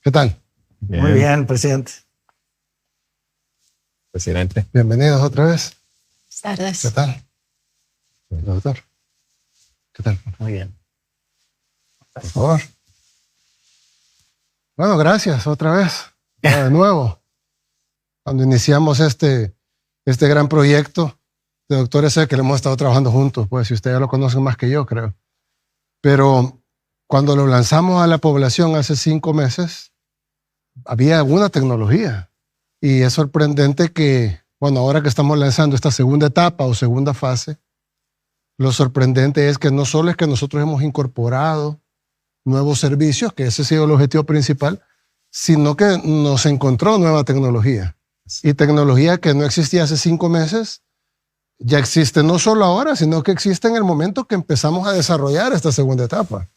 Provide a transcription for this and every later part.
¿Qué tal? Bien. Muy bien, presidente. Presidente. Bienvenidos otra vez. Buenas tardes. ¿Qué tal? Doctor. ¿Qué tal? Muy bien. Por favor. Bueno, gracias otra vez. De nuevo. Cuando iniciamos este gran proyecto de Doctor S, que le hemos estado trabajando juntos, pues si ustedes ya lo conocen más que yo, creo. Pero cuando lo lanzamos a la población hace 5 meses, había alguna tecnología. Y es sorprendente que, bueno, ahora que estamos lanzando esta segunda etapa o segunda fase, lo sorprendente es que no solo es que nosotros hemos incorporado nuevos servicios, que ese ha sido el objetivo principal, sino que nos encontró nueva tecnología. Y tecnología que no existía hace 5 meses, ya existe no solo ahora, sino que existe en el momento que empezamos a desarrollar esta segunda etapa.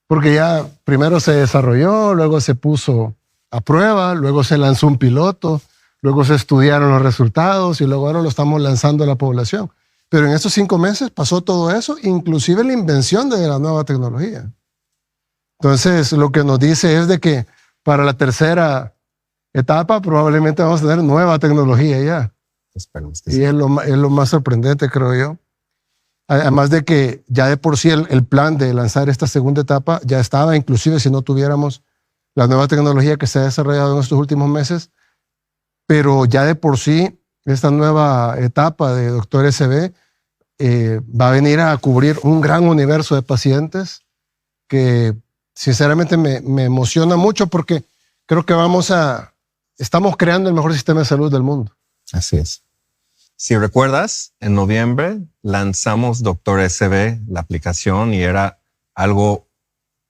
Porque ya primero se desarrolló, luego se puso a prueba, luego se lanzó un piloto, luego se estudiaron los resultados y luego ahora lo estamos lanzando a la población. Pero en estos 5 meses pasó todo eso, inclusive la invención de la nueva tecnología. Entonces, lo que nos dice es de que para la tercera etapa probablemente vamos a tener nueva tecnología ya. Esperemos que Y sí. es lo más sorprendente, creo yo. Además de que ya de por sí el plan de lanzar esta segunda etapa ya estaba, inclusive si no tuviéramos la nueva tecnología que se ha desarrollado en estos últimos meses, pero ya de por sí esta nueva etapa de Doctor SB va a venir a cubrir un gran universo de pacientes que sinceramente me emociona mucho porque creo que estamos creando el mejor sistema de salud del mundo. Así es. Si recuerdas, en noviembre lanzamos Doctor SB, la aplicación, y era algo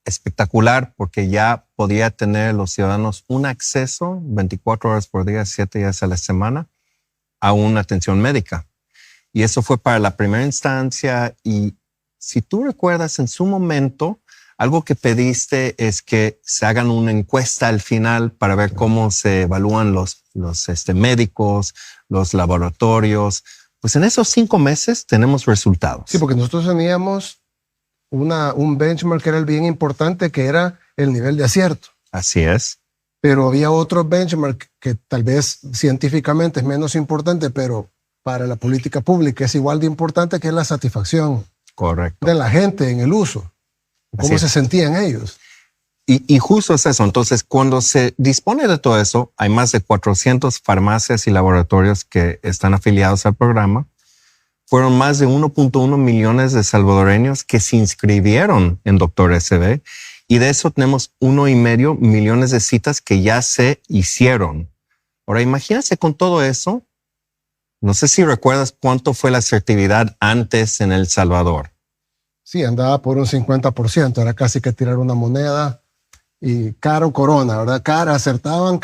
espectacular porque ya podía tener los ciudadanos un acceso 24 horas por día, 7 días a la semana a una atención médica. Y eso fue para la primera instancia. Y si tú recuerdas, en su momento, algo que pediste es que se hagan una encuesta al final para ver cómo se evalúan los médicos, los laboratorios. Pues en esos 5 meses tenemos resultados. Sí, porque nosotros teníamos un benchmark que era el bien importante, que era el nivel de acierto. Así es. Pero había otro benchmark que tal vez científicamente es menos importante, pero para la política pública es igual de importante, que es la satisfacción. Correcto. De la gente en el uso. ¿Cómo se sentían ellos? Y justo es eso. Entonces, cuando se dispone de todo eso, hay más de 400 farmacias y laboratorios que están afiliados al programa. Fueron más de 1.1 millones de salvadoreños que se inscribieron en Doctor SB. Y de eso tenemos 1.5 millones de citas que ya se hicieron. Ahora, imagínense con todo eso. No sé si recuerdas cuánto fue la asertividad antes en El Salvador. Sí, andaba por un 50%. Era casi que tirar una moneda. Y cara o corona, ¿verdad? Cara acertaban,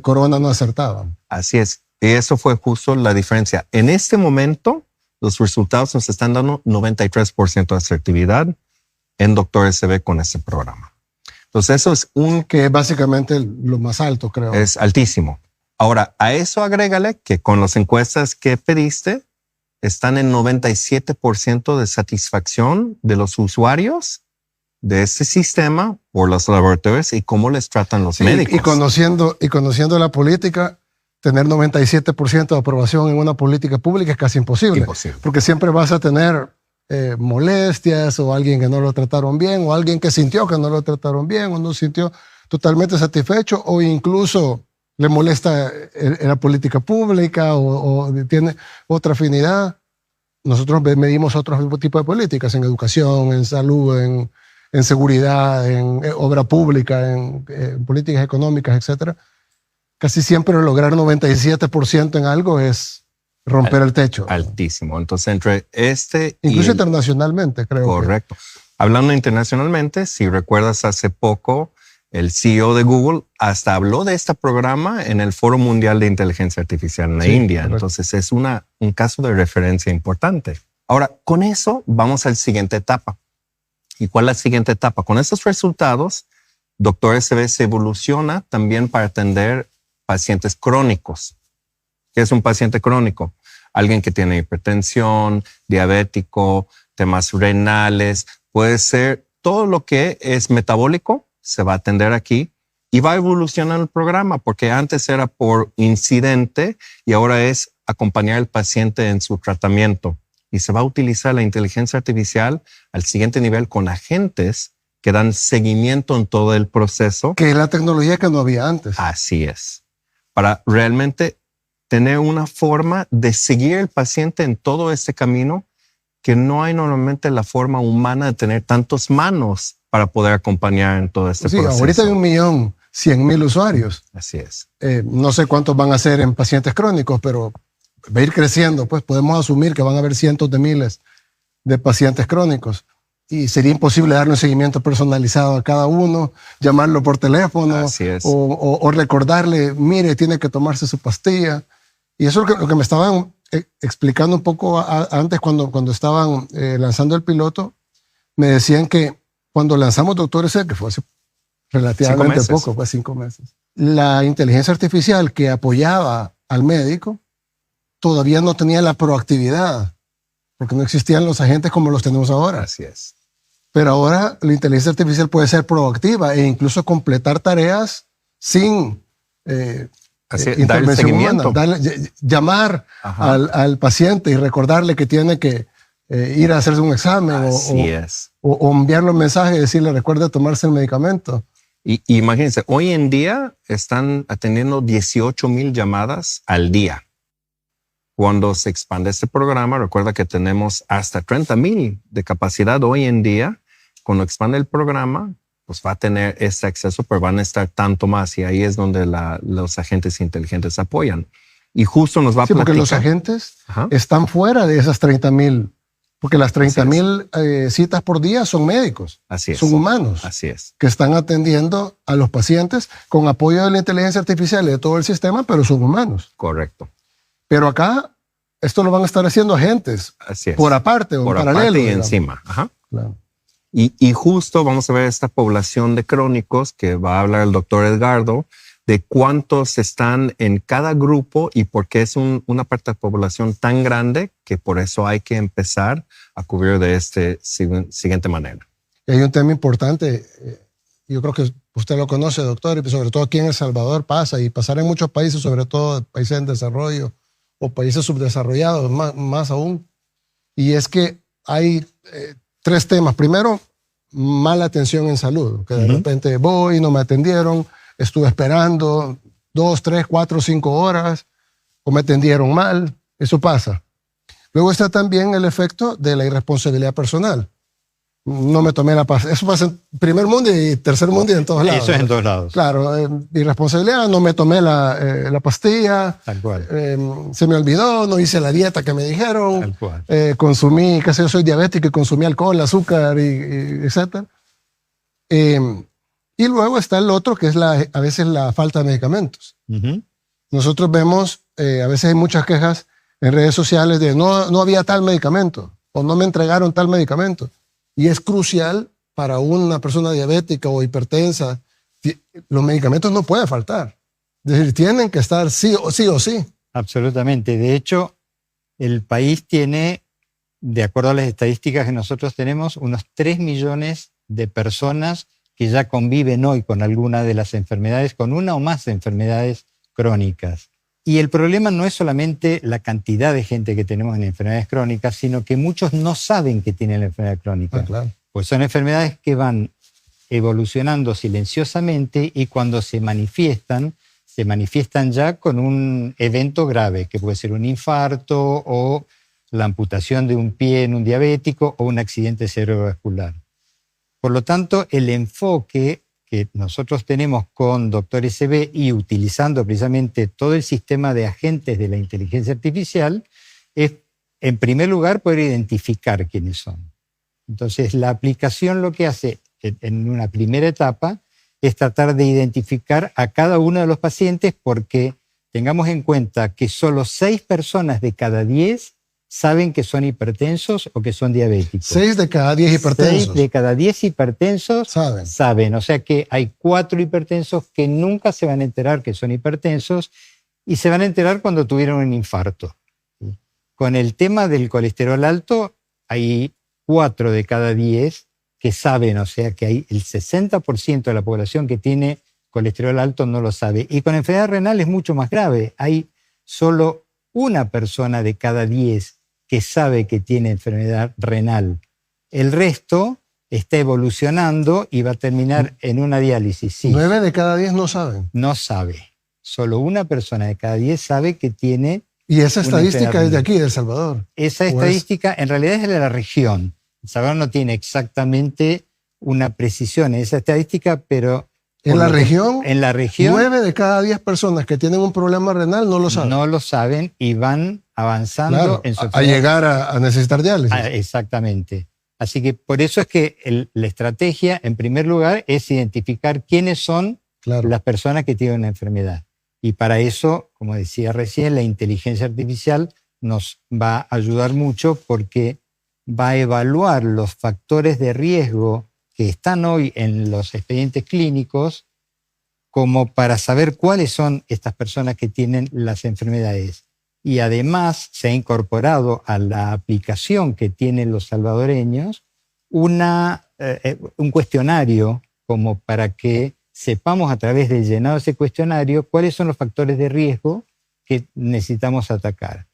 corona no acertaban. Así es. Y eso fue justo la diferencia. En este momento, los resultados nos están dando 93% de asertividad en Doctor SB con este programa. Entonces, eso es que es básicamente lo más alto, creo. Es altísimo. Ahora, a eso agrégale que con las encuestas que pediste, están en 97% de satisfacción de los usuarios de este sistema por los laboratorios y cómo les tratan los médicos. Y conociendo la política, tener 97% de aprobación en una política pública es casi imposible. Porque siempre vas a tener molestias, o alguien que no lo trataron bien, o alguien que sintió que no lo trataron bien, o no sintió totalmente satisfecho, o incluso le molesta la política pública o tiene otra afinidad. Nosotros medimos otro tipo de políticas en educación, en salud, en seguridad, en obra pública, en políticas económicas, etc. Casi siempre lograr 97% en algo es romper el techo. Altísimo. Entonces, entre incluso internacionalmente, creo. Correcto. Hablando internacionalmente, si recuerdas hace poco, el CEO de Google hasta habló de este programa en el Foro Mundial de Inteligencia Artificial en la India. Correcto. Entonces, es un caso de referencia importante. Ahora, con eso vamos a la siguiente etapa. ¿Y cuál es la siguiente etapa? Con estos resultados, Doctor SB se evoluciona también para atender pacientes crónicos. ¿Qué es un paciente crónico? Alguien que tiene hipertensión, diabético, temas renales. Puede ser todo lo que es metabólico, se va a atender aquí. Y va a evolucionar el programa porque antes era por incidente y ahora es acompañar al paciente en su tratamiento. Y se va a utilizar la inteligencia artificial al siguiente nivel con agentes que dan seguimiento en todo el proceso. Que es la tecnología que no había antes. Así es. Para realmente tener una forma de seguir al paciente en todo este camino que no hay normalmente la forma humana de tener tantas manos para poder acompañar en todo este proceso. Ahorita hay 1.100.000 usuarios. Así es. No sé cuántos van a ser en pacientes crónicos, pero va a ir creciendo. Pues podemos asumir que van a haber cientos de miles de pacientes crónicos. Y sería imposible darle un seguimiento personalizado a cada uno, llamarlo por teléfono o recordarle, mire, tiene que tomarse su pastilla. Y eso es lo que me estaban explicando un poco antes cuando estaban lanzando el piloto. Me decían que cuando lanzamos Doctor S, que fue hace relativamente poco, fue 5 meses, la inteligencia artificial que apoyaba al médico todavía no tenía la proactividad, porque no existían los agentes como los tenemos ahora. Así es. Pero ahora la inteligencia artificial puede ser proactiva e incluso completar tareas sin intervención humana. Llamar al paciente y recordarle que tiene que ir a hacerse un examen o enviarle un mensaje y decirle recuerde tomarse el medicamento. Y imagínense, hoy en día están atendiendo 18,000 llamadas al día. Cuando se expande este programa, recuerda que tenemos hasta 30,000 de capacidad hoy en día. Cuando expande el programa, pues va a tener ese acceso, pero van a estar tanto más. Y ahí es donde los agentes inteligentes apoyan. Y justo nos va a platicar. Porque los agentes están fuera de esas 30,000. Porque las 30,000 citas por día son médicos. Así es. Son humanos. Así es. Que están atendiendo a los pacientes con apoyo de la inteligencia artificial y de todo el sistema, pero son humanos. Correcto. Pero acá, esto lo van a estar haciendo agentes. Así es. Por aparte o por en paralelo. Aparte y digamos. encima. Ajá. Claro. Y justo vamos a ver esta población de crónicos que va a hablar el doctor Edgardo de cuántos están en cada grupo y por qué es una parte de población tan grande que por eso hay que empezar a cubrir de esta siguiente manera. Y hay un tema importante, yo creo que usted lo conoce, doctor, y sobre todo aquí en El Salvador pasa y pasará en muchos países, sobre todo países en desarrollo o países subdesarrollados, más aún. Y es que hay 3 temas. Primero, mala atención en salud, que de repente voy, no me atendieron, estuve esperando 2, 3, 4, 5 horas o me atendieron mal. Eso pasa. Luego está también el efecto de la irresponsabilidad personal. No me tomé la pastilla. Eso pasa en primer mundo y tercer mundo y en todos lados. Eso es en todos lados. Claro, irresponsabilidad, no me tomé la pastilla. Tal cual. Se me olvidó, no hice la dieta que me dijeron. Tal cual. Consumí, qué sé yo, soy diabético y consumí alcohol, azúcar, etc. Y luego está el otro, que es a veces la falta de medicamentos. Nosotros vemos, a veces hay muchas quejas en redes sociales de no había tal medicamento o no me entregaron tal medicamento. Y es crucial para una persona diabética o hipertensa. Los medicamentos no pueden faltar. Es decir, tienen que estar sí o sí. Absolutamente. De hecho, el país tiene, de acuerdo a las estadísticas que nosotros tenemos, unos 3 millones de personas que ya conviven hoy con alguna de las enfermedades, con una o más enfermedades crónicas. Y el problema no es solamente la cantidad de gente que tenemos en enfermedades crónicas, sino que muchos no saben que tienen la enfermedad crónica. Claro. Pues son enfermedades que van evolucionando silenciosamente y cuando se manifiestan ya con un evento grave, que puede ser un infarto o la amputación de un pie en un diabético o un accidente cerebrovascular. Por lo tanto, el enfoque que nosotros tenemos con Doctor SB y utilizando precisamente todo el sistema de agentes de la inteligencia artificial es, en primer lugar, poder identificar quiénes son. Entonces, la aplicación lo que hace en una primera etapa es tratar de identificar a cada uno de los pacientes porque tengamos en cuenta que solo 6 personas de cada 10 saben que son hipertensos o que son diabéticos. 6 de cada 10 hipertensos. 6 de cada 10 hipertensos saben. O sea que hay 4 hipertensos que nunca se van a enterar que son hipertensos y se van a enterar cuando tuvieron un infarto. Con el tema del colesterol alto, hay 4 de cada 10 que saben, o sea que hay el 60% de la población que tiene colesterol alto no lo sabe. Y con enfermedad renal es mucho más grave. Hay solo una persona de cada 10 que sabe que tiene enfermedad renal. El resto está evolucionando y va a terminar en una diálisis. Sí. 9 de cada 10 no saben. No sabe. Solo una persona de cada 10 sabe que tiene. Y esa una estadística enfermedad es de renal. aquí, de El Salvador. Esa estadística en realidad es de la región. El Salvador no tiene exactamente una precisión en esa estadística, pero En la región, en la región 9 de cada 10 personas que tienen un problema renal no lo saben. no lo saben y van avanzando Claro, en su a llegar a necesitar diálisis. Exactamente. Así que por eso es que la estrategia, en primer lugar, es identificar quiénes son Claro. las personas que tienen una enfermedad. Y para eso, como decía recién, la inteligencia artificial nos va a ayudar mucho porque va a evaluar los factores de riesgo que están hoy en los expedientes clínicos como para saber cuáles son estas personas que tienen las enfermedades. Y además se ha incorporado a la aplicación que tienen los salvadoreños un cuestionario como para que sepamos a través del llenado de ese cuestionario cuáles son los factores de riesgo que necesitamos atacar.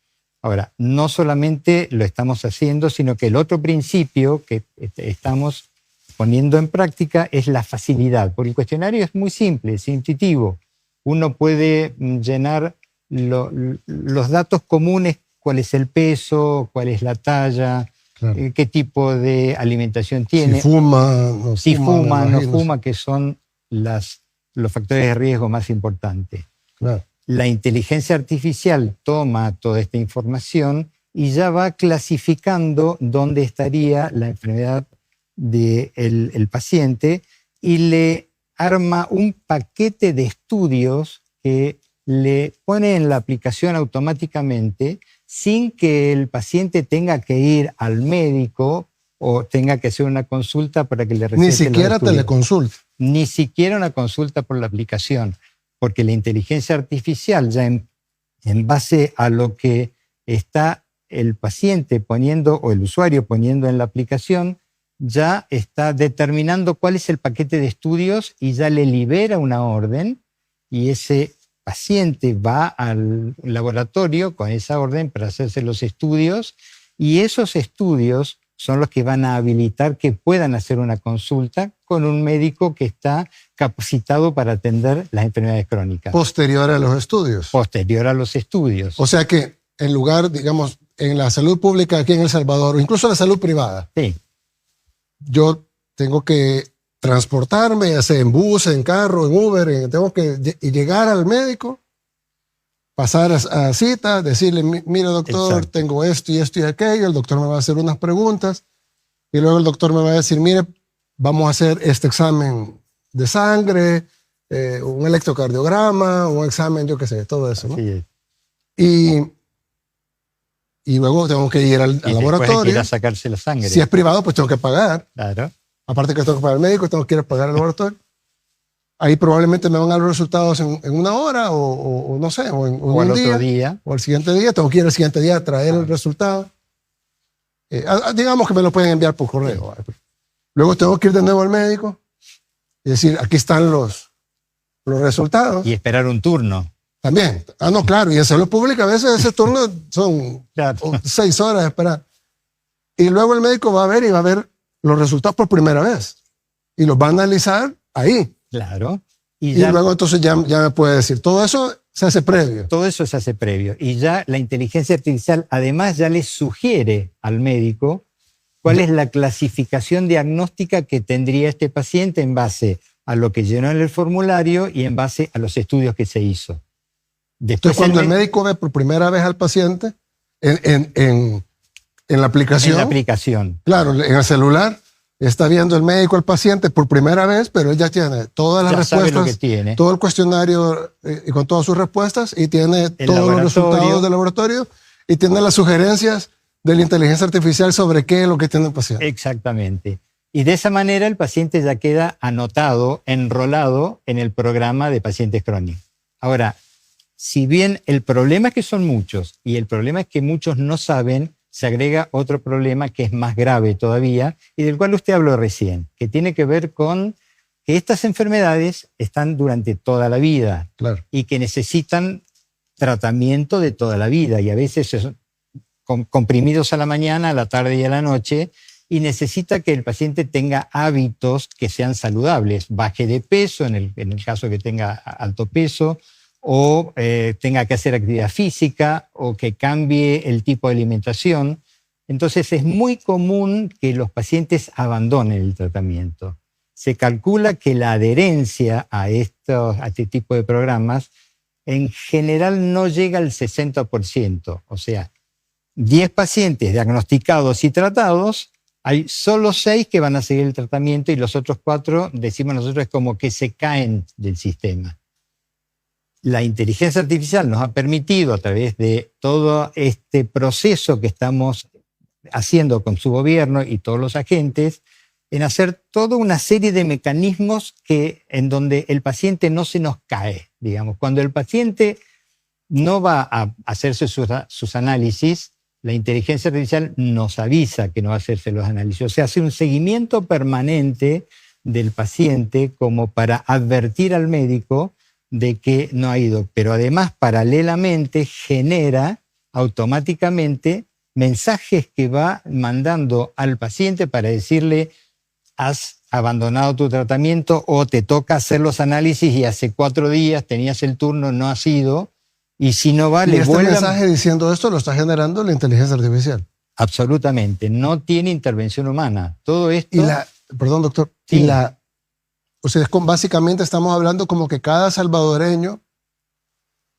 Ahora, no solamente lo estamos haciendo, sino que el otro principio que estamos poniendo en práctica es la facilidad, porque el cuestionario es muy simple, es intuitivo. Uno puede llenar los datos comunes, cuál es el peso, cuál es la talla, Claro. qué tipo de alimentación tiene, Si fuma, no si fuma, me no imagino. fuma, que son los factores de riesgo más importantes. Claro. La inteligencia artificial toma toda esta información y ya va clasificando dónde estaría la enfermedad del paciente y le arma un paquete de estudios que le pone en la aplicación automáticamente sin que el paciente tenga que ir al médico o tenga que hacer una consulta para que le recete Ni los siquiera estudios. teleconsulta. Ni siquiera una consulta por la aplicación, porque la inteligencia artificial ya en base a lo que está el paciente poniendo o el usuario poniendo en la aplicación, ya está determinando cuál es el paquete de estudios y ya le libera una orden y ese paciente va al laboratorio con esa orden para hacerse los estudios y esos estudios son los que van a habilitar que puedan hacer una consulta con un médico que está capacitado para atender las enfermedades crónicas. Posterior a los estudios. Posterior a los estudios. O sea que en lugar, digamos, en la salud pública aquí en El Salvador, o incluso la salud privada, Sí, yo tengo que transportarme, ya sea en bus, en carro, en Uber, tengo que llegar al médico, pasar a cita, decirle, mira doctor, Exacto. tengo esto y esto y aquello, el doctor me va a hacer unas preguntas y luego el doctor me va a decir, mire, vamos a hacer este examen de sangre, un electrocardiograma, un examen, yo qué sé, todo eso, ¿no? así es. Y luego tengo que ir al Y después hay que laboratorio. ir a sacarse la sangre. Si es privado, pues tengo que pagar. Claro. Aparte que tengo que pagar al médico, tengo que ir a pagar al laboratorio. Ahí probablemente me van a dar los resultados en una hora o no sé, o en O al un otro día. o al siguiente día. Tengo que ir al siguiente día a traer el resultado. Digamos que me lo pueden enviar por correo. Luego tengo que ir de nuevo al médico y decir, aquí están los resultados. Y esperar un turno. También. No, claro. Y en salud pública a veces ese turno son Claro. 6 horas de esperar. Y luego el médico va a ver y va a ver los resultados por primera vez. Y los va a analizar ahí. Claro. Y ya, luego entonces ya me puede decir, todo eso se hace previo. todo eso se hace previo. Y ya la inteligencia artificial además ya le sugiere al médico cuál es la clasificación diagnóstica que tendría este paciente en base a lo que llenó en el formulario y en base a los estudios que se hizo. Después Entonces cuando el médico ve por primera vez al paciente en la aplicación, en la aplicación. claro, en el celular, está viendo el médico al paciente por primera vez, pero él ya tiene todas las Ya sabe respuestas, lo que tiene. todo el cuestionario y con todas sus respuestas y tiene El todos los laboratorio. resultados del laboratorio y tiene las sugerencias de la inteligencia artificial sobre qué es lo que tiene el paciente. Exactamente. Y de esa manera el paciente ya queda anotado, enrolado en el programa de pacientes crónicos. Ahora, si bien el problema es que son muchos y el problema es que muchos no saben, se agrega otro problema que es más grave todavía y del cual usted habló recién, que tiene que ver con que estas enfermedades están durante toda la vida Claro. y que necesitan tratamiento de toda la vida, y a veces son comprimidos a la mañana, a la tarde y a la noche, y necesita que el paciente tenga hábitos que sean saludables, baje de peso en el caso que tenga alto peso, o tenga que hacer actividad física, o que cambie el tipo de alimentación. Entonces es muy común que los pacientes abandonen el tratamiento. Se calcula que la adherencia a este tipo de programas en general no llega al 60%. O sea, 10 pacientes diagnosticados y tratados, hay solo 6 que van a seguir el tratamiento y los otros 4, decimos nosotros, es como que se caen del sistema. La inteligencia artificial nos ha permitido, a través de todo este proceso que estamos haciendo con su gobierno y todos los agentes, en hacer toda una serie de mecanismos en donde el paciente no se nos cae. Digamos, cuando el paciente no va a hacerse sus análisis, la inteligencia artificial nos avisa que no va a hacerse los análisis. O sea, hace un seguimiento permanente del paciente como para advertir al médico de que no ha ido. Pero además, paralelamente, genera automáticamente mensajes que va mandando al paciente para decirle: has abandonado tu tratamiento, o te toca hacer los análisis y hace 4 días tenías el turno, no has ido, y si no va, Y le este vuelve mensaje diciendo esto lo está generando la inteligencia artificial. Absolutamente, no tiene intervención humana. Todo esto... Perdón, doctor. Sí. O sea, básicamente estamos hablando como que cada salvadoreño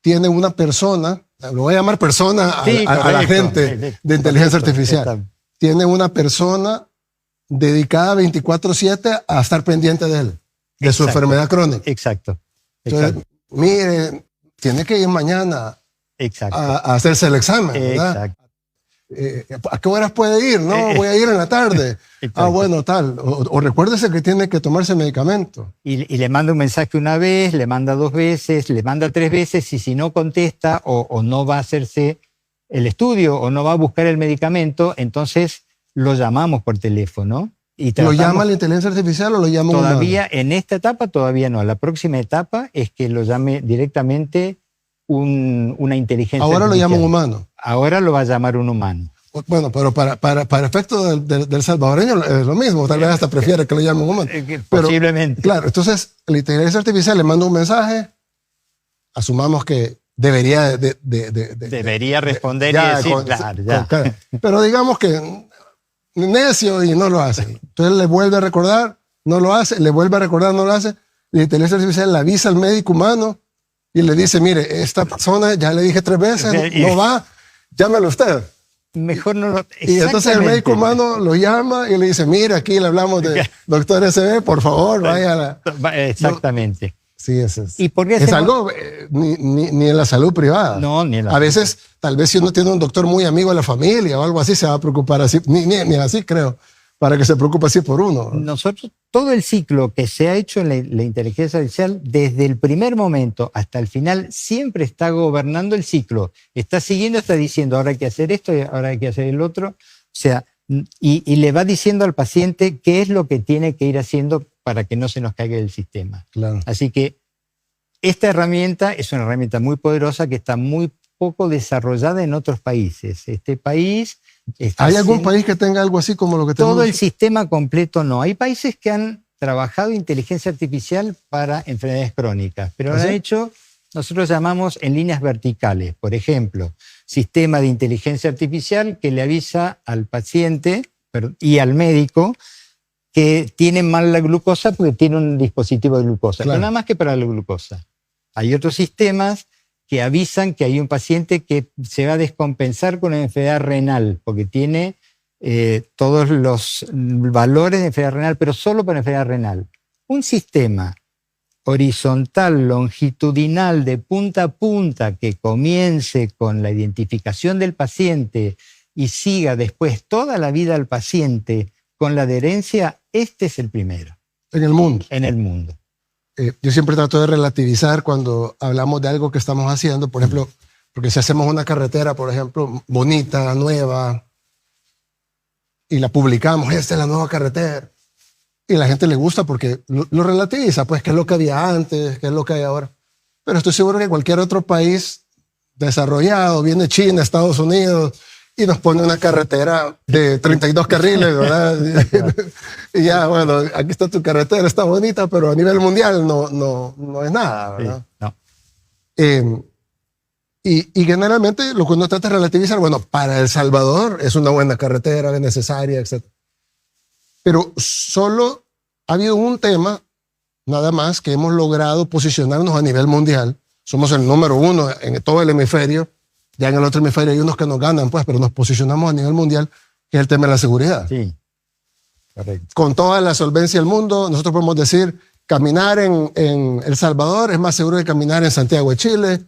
tiene una persona, lo voy a llamar persona a la gente de inteligencia artificial. Tiene una persona dedicada 24/7 a estar pendiente de él, de su enfermedad crónica. Exacto. Entonces, mire, tiene que ir mañana a hacerse el examen, ¿verdad? Exacto. ¿A qué horas puede ir? No, voy a ir en la tarde. Bueno, tal. O recuérdese que tiene que tomarse medicamento. Y le manda un mensaje una vez, le manda 2 veces, le manda 3 veces, y si no contesta o no va a hacerse el estudio o no va a buscar el medicamento, entonces lo llamamos por teléfono. Y ¿Lo llama la inteligencia artificial o lo llama todavía humano? En esta etapa todavía no. La próxima etapa es que lo llame directamente una inteligencia Ahora artificial. lo llama un humano. Ahora lo va a llamar un humano. Bueno, pero para efecto del salvadoreño es lo mismo. Tal vez hasta prefiere que lo llame un humano. Posiblemente. Claro, entonces la inteligencia artificial le manda un mensaje. Asumamos que debería debería responder y decir, claro. Pero digamos que necio y no lo hace. Entonces le vuelve a recordar, no lo hace, le vuelve a recordar, no lo hace. La inteligencia artificial le avisa al médico humano y le dice: mire, esta persona ya le dije 3 veces, no va, llámelo usted. Mejor no lo... Y entonces el médico humano lo llama y le dice: mire, aquí le hablamos de doctor SB, por favor, vaya a la... Exactamente. Sí, ¿Y por qué es algo ni en la salud privada. No, ni en la A veces, tal vez si uno tiene un doctor muy amigo de la familia o algo así, se va a preocupar así, ni así creo, para que se preocupe así por uno. Nosotros, todo el ciclo que se ha hecho en la inteligencia artificial, desde el primer momento hasta el final, siempre está gobernando el ciclo. Está siguiendo, está diciendo: ahora hay que hacer esto, ahora hay que hacer el otro. O sea, y le va diciendo al paciente qué es lo que tiene que ir haciendo para que no se nos caiga el sistema. Claro. Así que esta herramienta es una herramienta muy poderosa que está muy poco desarrollada en otros países. Este país... ¿Hay algún país que tenga algo así como lo que tenemos? Todo el sistema completo no. Hay países que han trabajado inteligencia artificial para enfermedades crónicas, pero lo han hecho, nosotros llamamos en líneas verticales. Por ejemplo, sistema de inteligencia artificial que le avisa al paciente y al médico que tiene mal la glucosa porque tiene un dispositivo de glucosa. Claro. Pero nada más que para la glucosa. Hay otros sistemas que avisan que hay un paciente que se va a descompensar con una enfermedad renal porque tiene todos los valores de enfermedad renal, pero solo para enfermedad renal. Un sistema horizontal, longitudinal, de punta a punta, que comience con la identificación del paciente y siga después toda la vida al paciente con la adherencia, este es el primero. En el mundo. En el mundo. Yo siempre trato de relativizar cuando hablamos de algo que estamos haciendo, por ejemplo, porque si hacemos una carretera, por ejemplo, bonita, nueva, y la publicamos: esta es la nueva carretera, y la gente le gusta porque lo relativiza, pues, qué es lo que había antes, qué es lo que hay ahora. Pero estoy seguro que cualquier otro país desarrollado, viene China, Estados Unidos, y nos pone una carretera de 32 carriles, ¿verdad? Y ya, bueno, aquí está tu carretera, está bonita, pero a nivel mundial no es nada, ¿verdad? Sí, no. Y generalmente lo que uno trata de relativizar, bueno, para El Salvador es una buena carretera, es necesaria, etc. Pero solo ha habido un tema, nada más, que hemos logrado posicionarnos a nivel mundial. Somos el número 1 en todo el hemisferio. Ya en el otro hemisferio hay unos que nos ganan, pues, pero nos posicionamos a nivel mundial, que es el tema de la seguridad. Sí, correcto. Con toda la solvencia del mundo, nosotros podemos decir, caminar en El Salvador es más seguro que caminar en Santiago de Chile,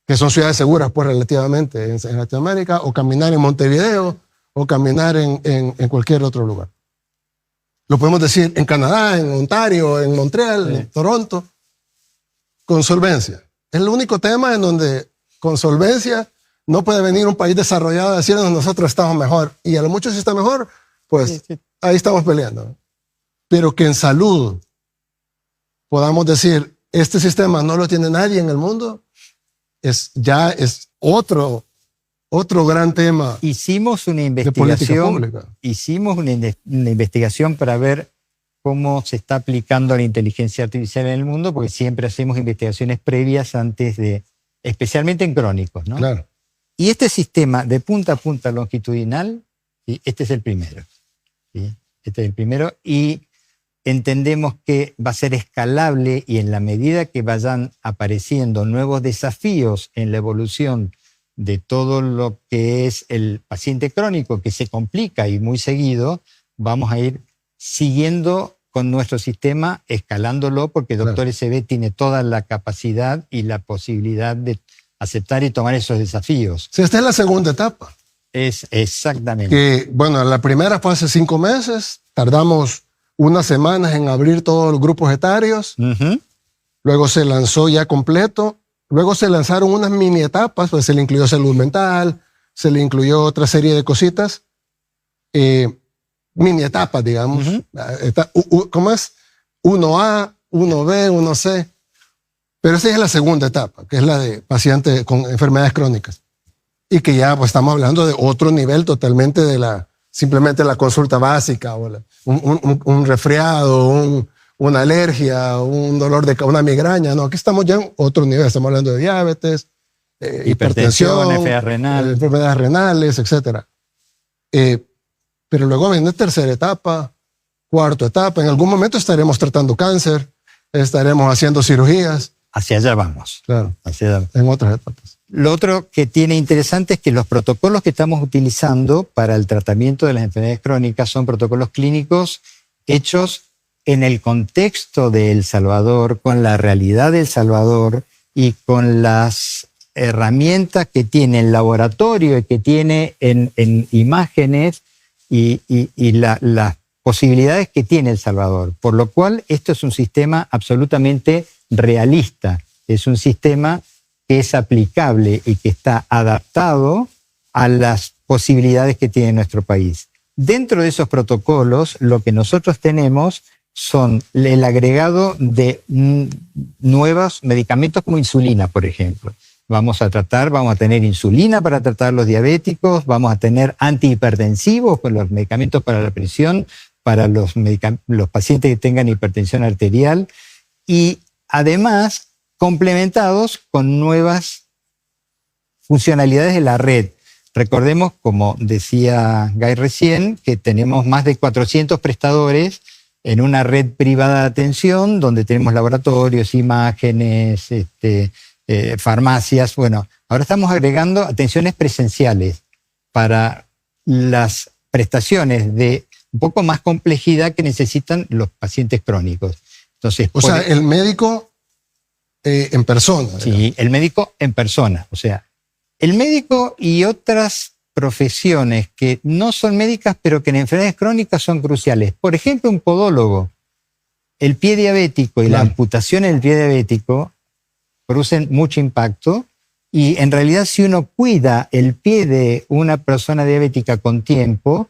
que son ciudades seguras, pues, relativamente en Latinoamérica, o caminar en Montevideo, o caminar en cualquier otro lugar. Lo podemos decir en Canadá, en Ontario, en Montreal, Sí. en Toronto, con solvencia. Es el único tema en donde con solvencia no puede venir un país desarrollado a decirnos nosotros estamos mejor. Y a lo mucho si está mejor, pues Sí, sí. ahí estamos peleando. Pero que en salud podamos decir, este sistema no lo tiene nadie en el mundo, ya es otro gran tema Hicimos una de política investigación, pública. una investigación para ver cómo se está aplicando la inteligencia artificial en el mundo, porque siempre hacemos investigaciones previas antes de, especialmente en crónicos, ¿no? Claro. Y este sistema de punta a punta longitudinal, ¿sí? Este es el primero. ¿Sí? Este es el primero y entendemos que va a ser escalable y en la medida que vayan apareciendo nuevos desafíos en la evolución de todo lo que es el paciente crónico, que se complica y muy seguido, vamos a ir siguiendo con nuestro sistema, escalándolo, porque Claro. Doctor SB tiene toda la capacidad y la posibilidad de aceptar y tomar esos desafíos. Sí, esta es la segunda etapa. Es exactamente. Que, bueno, la primera fue hace 5 meses, tardamos unas semanas en abrir todos los grupos etarios, Ujú. luego se lanzó ya completo, luego se lanzaron unas mini etapas, pues se le incluyó salud mental, se le incluyó otra serie de cositas, mini etapas, digamos. Ujú. ¿Cómo es? 1A, 1B, 1C. Pero esa es la segunda etapa, que es la de pacientes con enfermedades crónicas. Y que ya pues, estamos hablando de otro nivel totalmente de simplemente la consulta básica, o un resfriado, una alergia, un dolor de una migraña. No, aquí estamos ya en otro nivel, estamos hablando de diabetes, hipertensión, enfermedades renales, etc. Pero luego viene tercera etapa, cuarta etapa. En algún momento estaremos tratando cáncer, estaremos haciendo cirugías. Hacia allá vamos. Claro, Hacia allá. en otras etapas. Lo otro que tiene interesante es que los protocolos que estamos utilizando para el tratamiento de las enfermedades crónicas son protocolos clínicos hechos en el contexto de El Salvador, con la realidad de El Salvador y con las herramientas que tiene el laboratorio y que tiene en imágenes y las posibilidades que tiene El Salvador. Por lo cual, esto es un sistema absolutamente realista. Es un sistema que es aplicable y que está adaptado a las posibilidades que tiene nuestro país. Dentro de esos protocolos, lo que nosotros tenemos son el agregado de nuevos medicamentos como insulina, por ejemplo. Vamos a tener insulina para tratar los diabéticos, vamos a tener antihipertensivos con los medicamentos para la presión, para los pacientes que tengan hipertensión arterial y además complementados con nuevas funcionalidades de la red. Recordemos, como decía Guy recién, que tenemos más de 400 prestadores en una red privada de atención donde tenemos laboratorios, imágenes, farmacias. Bueno, ahora estamos agregando atenciones presenciales para las prestaciones de un poco más complejidad que necesitan los pacientes crónicos. Entonces, O sea, el médico en persona. Sí, el médico en persona. O sea, el médico y otras profesiones que no son médicas, pero que en enfermedades crónicas son cruciales. Por ejemplo, un podólogo. El pie diabético y la amputación en el pie diabético producen mucho impacto y en realidad si uno cuida el pie de una persona diabética con tiempo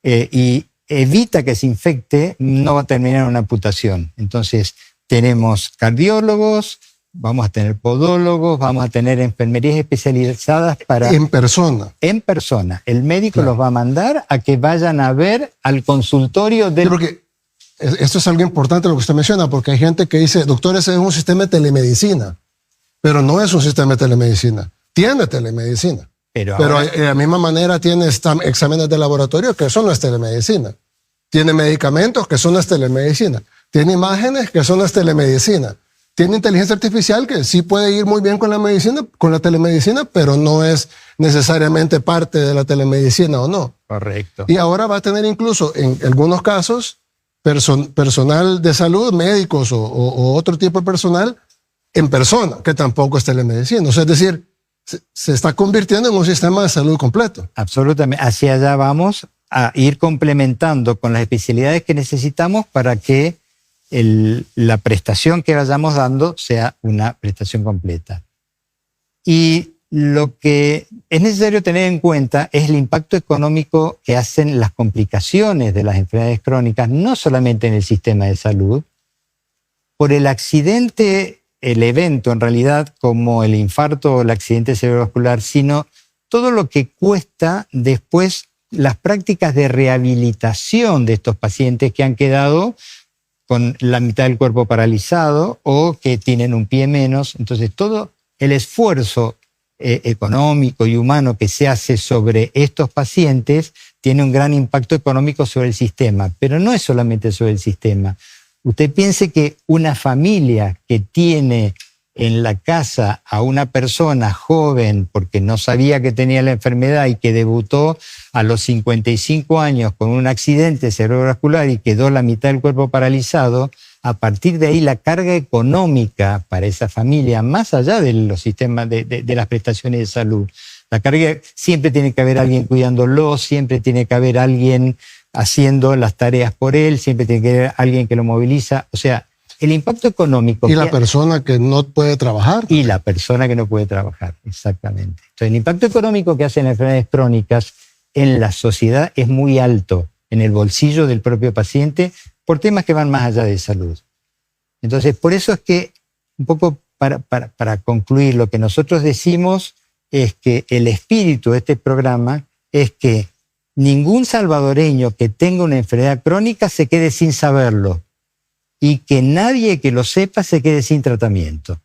y evita que se infecte, no va a terminar en una amputación. Entonces, tenemos cardiólogos, vamos a tener podólogos, vamos a tener enfermerías especializadas para... En persona. En persona. El médico Claro. los va a mandar a que vayan a ver al consultorio del... Sí, porque esto es algo importante lo que usted menciona, porque hay gente que dice, doctor, ese es un sistema de telemedicina, pero no es un sistema de telemedicina. Tiene telemedicina, pero ahora- de la misma manera tiene exámenes de laboratorio, que eso no es telemedicina. Tiene medicamentos, que eso no es telemedicina. Tiene imágenes, que eso no es telemedicina. Tiene inteligencia artificial, que sí puede ir muy bien con la medicina, con la telemedicina, pero no es necesariamente parte de la telemedicina o no. Correcto. Y ahora va a tener incluso, en algunos casos, personal de salud, médicos o otro tipo de personal en persona, que tampoco es telemedicina. O sea, es decir, se está convirtiendo en un sistema de salud completo. Absolutamente. Hacia allá vamos a ir complementando con las especialidades que necesitamos para que la prestación que vayamos dando sea una prestación completa. Y lo que es necesario tener en cuenta es el impacto económico que hacen las complicaciones de las enfermedades crónicas, no solamente en el sistema de salud, por el accidente, el evento en realidad, como el infarto o el accidente cerebrovascular, sino todo lo que cuesta después las prácticas de rehabilitación de estos pacientes que han quedado con la mitad del cuerpo paralizado o que tienen un pie menos. Entonces, todo el esfuerzo económico y humano que se hace sobre estos pacientes tiene un gran impacto económico sobre el sistema, pero no es solamente sobre el sistema. Usted piense que una familia que tiene en la casa a una persona joven porque no sabía que tenía la enfermedad y que debutó a los 55 años con un accidente cerebrovascular y quedó la mitad del cuerpo paralizado, a partir de ahí la carga económica para esa familia, más allá de los sistemas de las prestaciones de salud, la carga, siempre tiene que haber alguien cuidándolo, siempre tiene que haber alguien haciendo las tareas por él, siempre tiene que haber alguien que lo moviliza. O sea, el impacto económico... Y la persona que no puede trabajar. Y la persona que no puede trabajar, exactamente. Entonces, el impacto económico que hacen las enfermedades crónicas en la sociedad es muy alto, en el bolsillo del propio paciente, por temas que van más allá de salud. Entonces, por eso es que, un poco para concluir, lo que nosotros decimos es que el espíritu de este programa es que ningún salvadoreño que tenga una enfermedad crónica se quede sin saberlo y que nadie que lo sepa se quede sin tratamiento.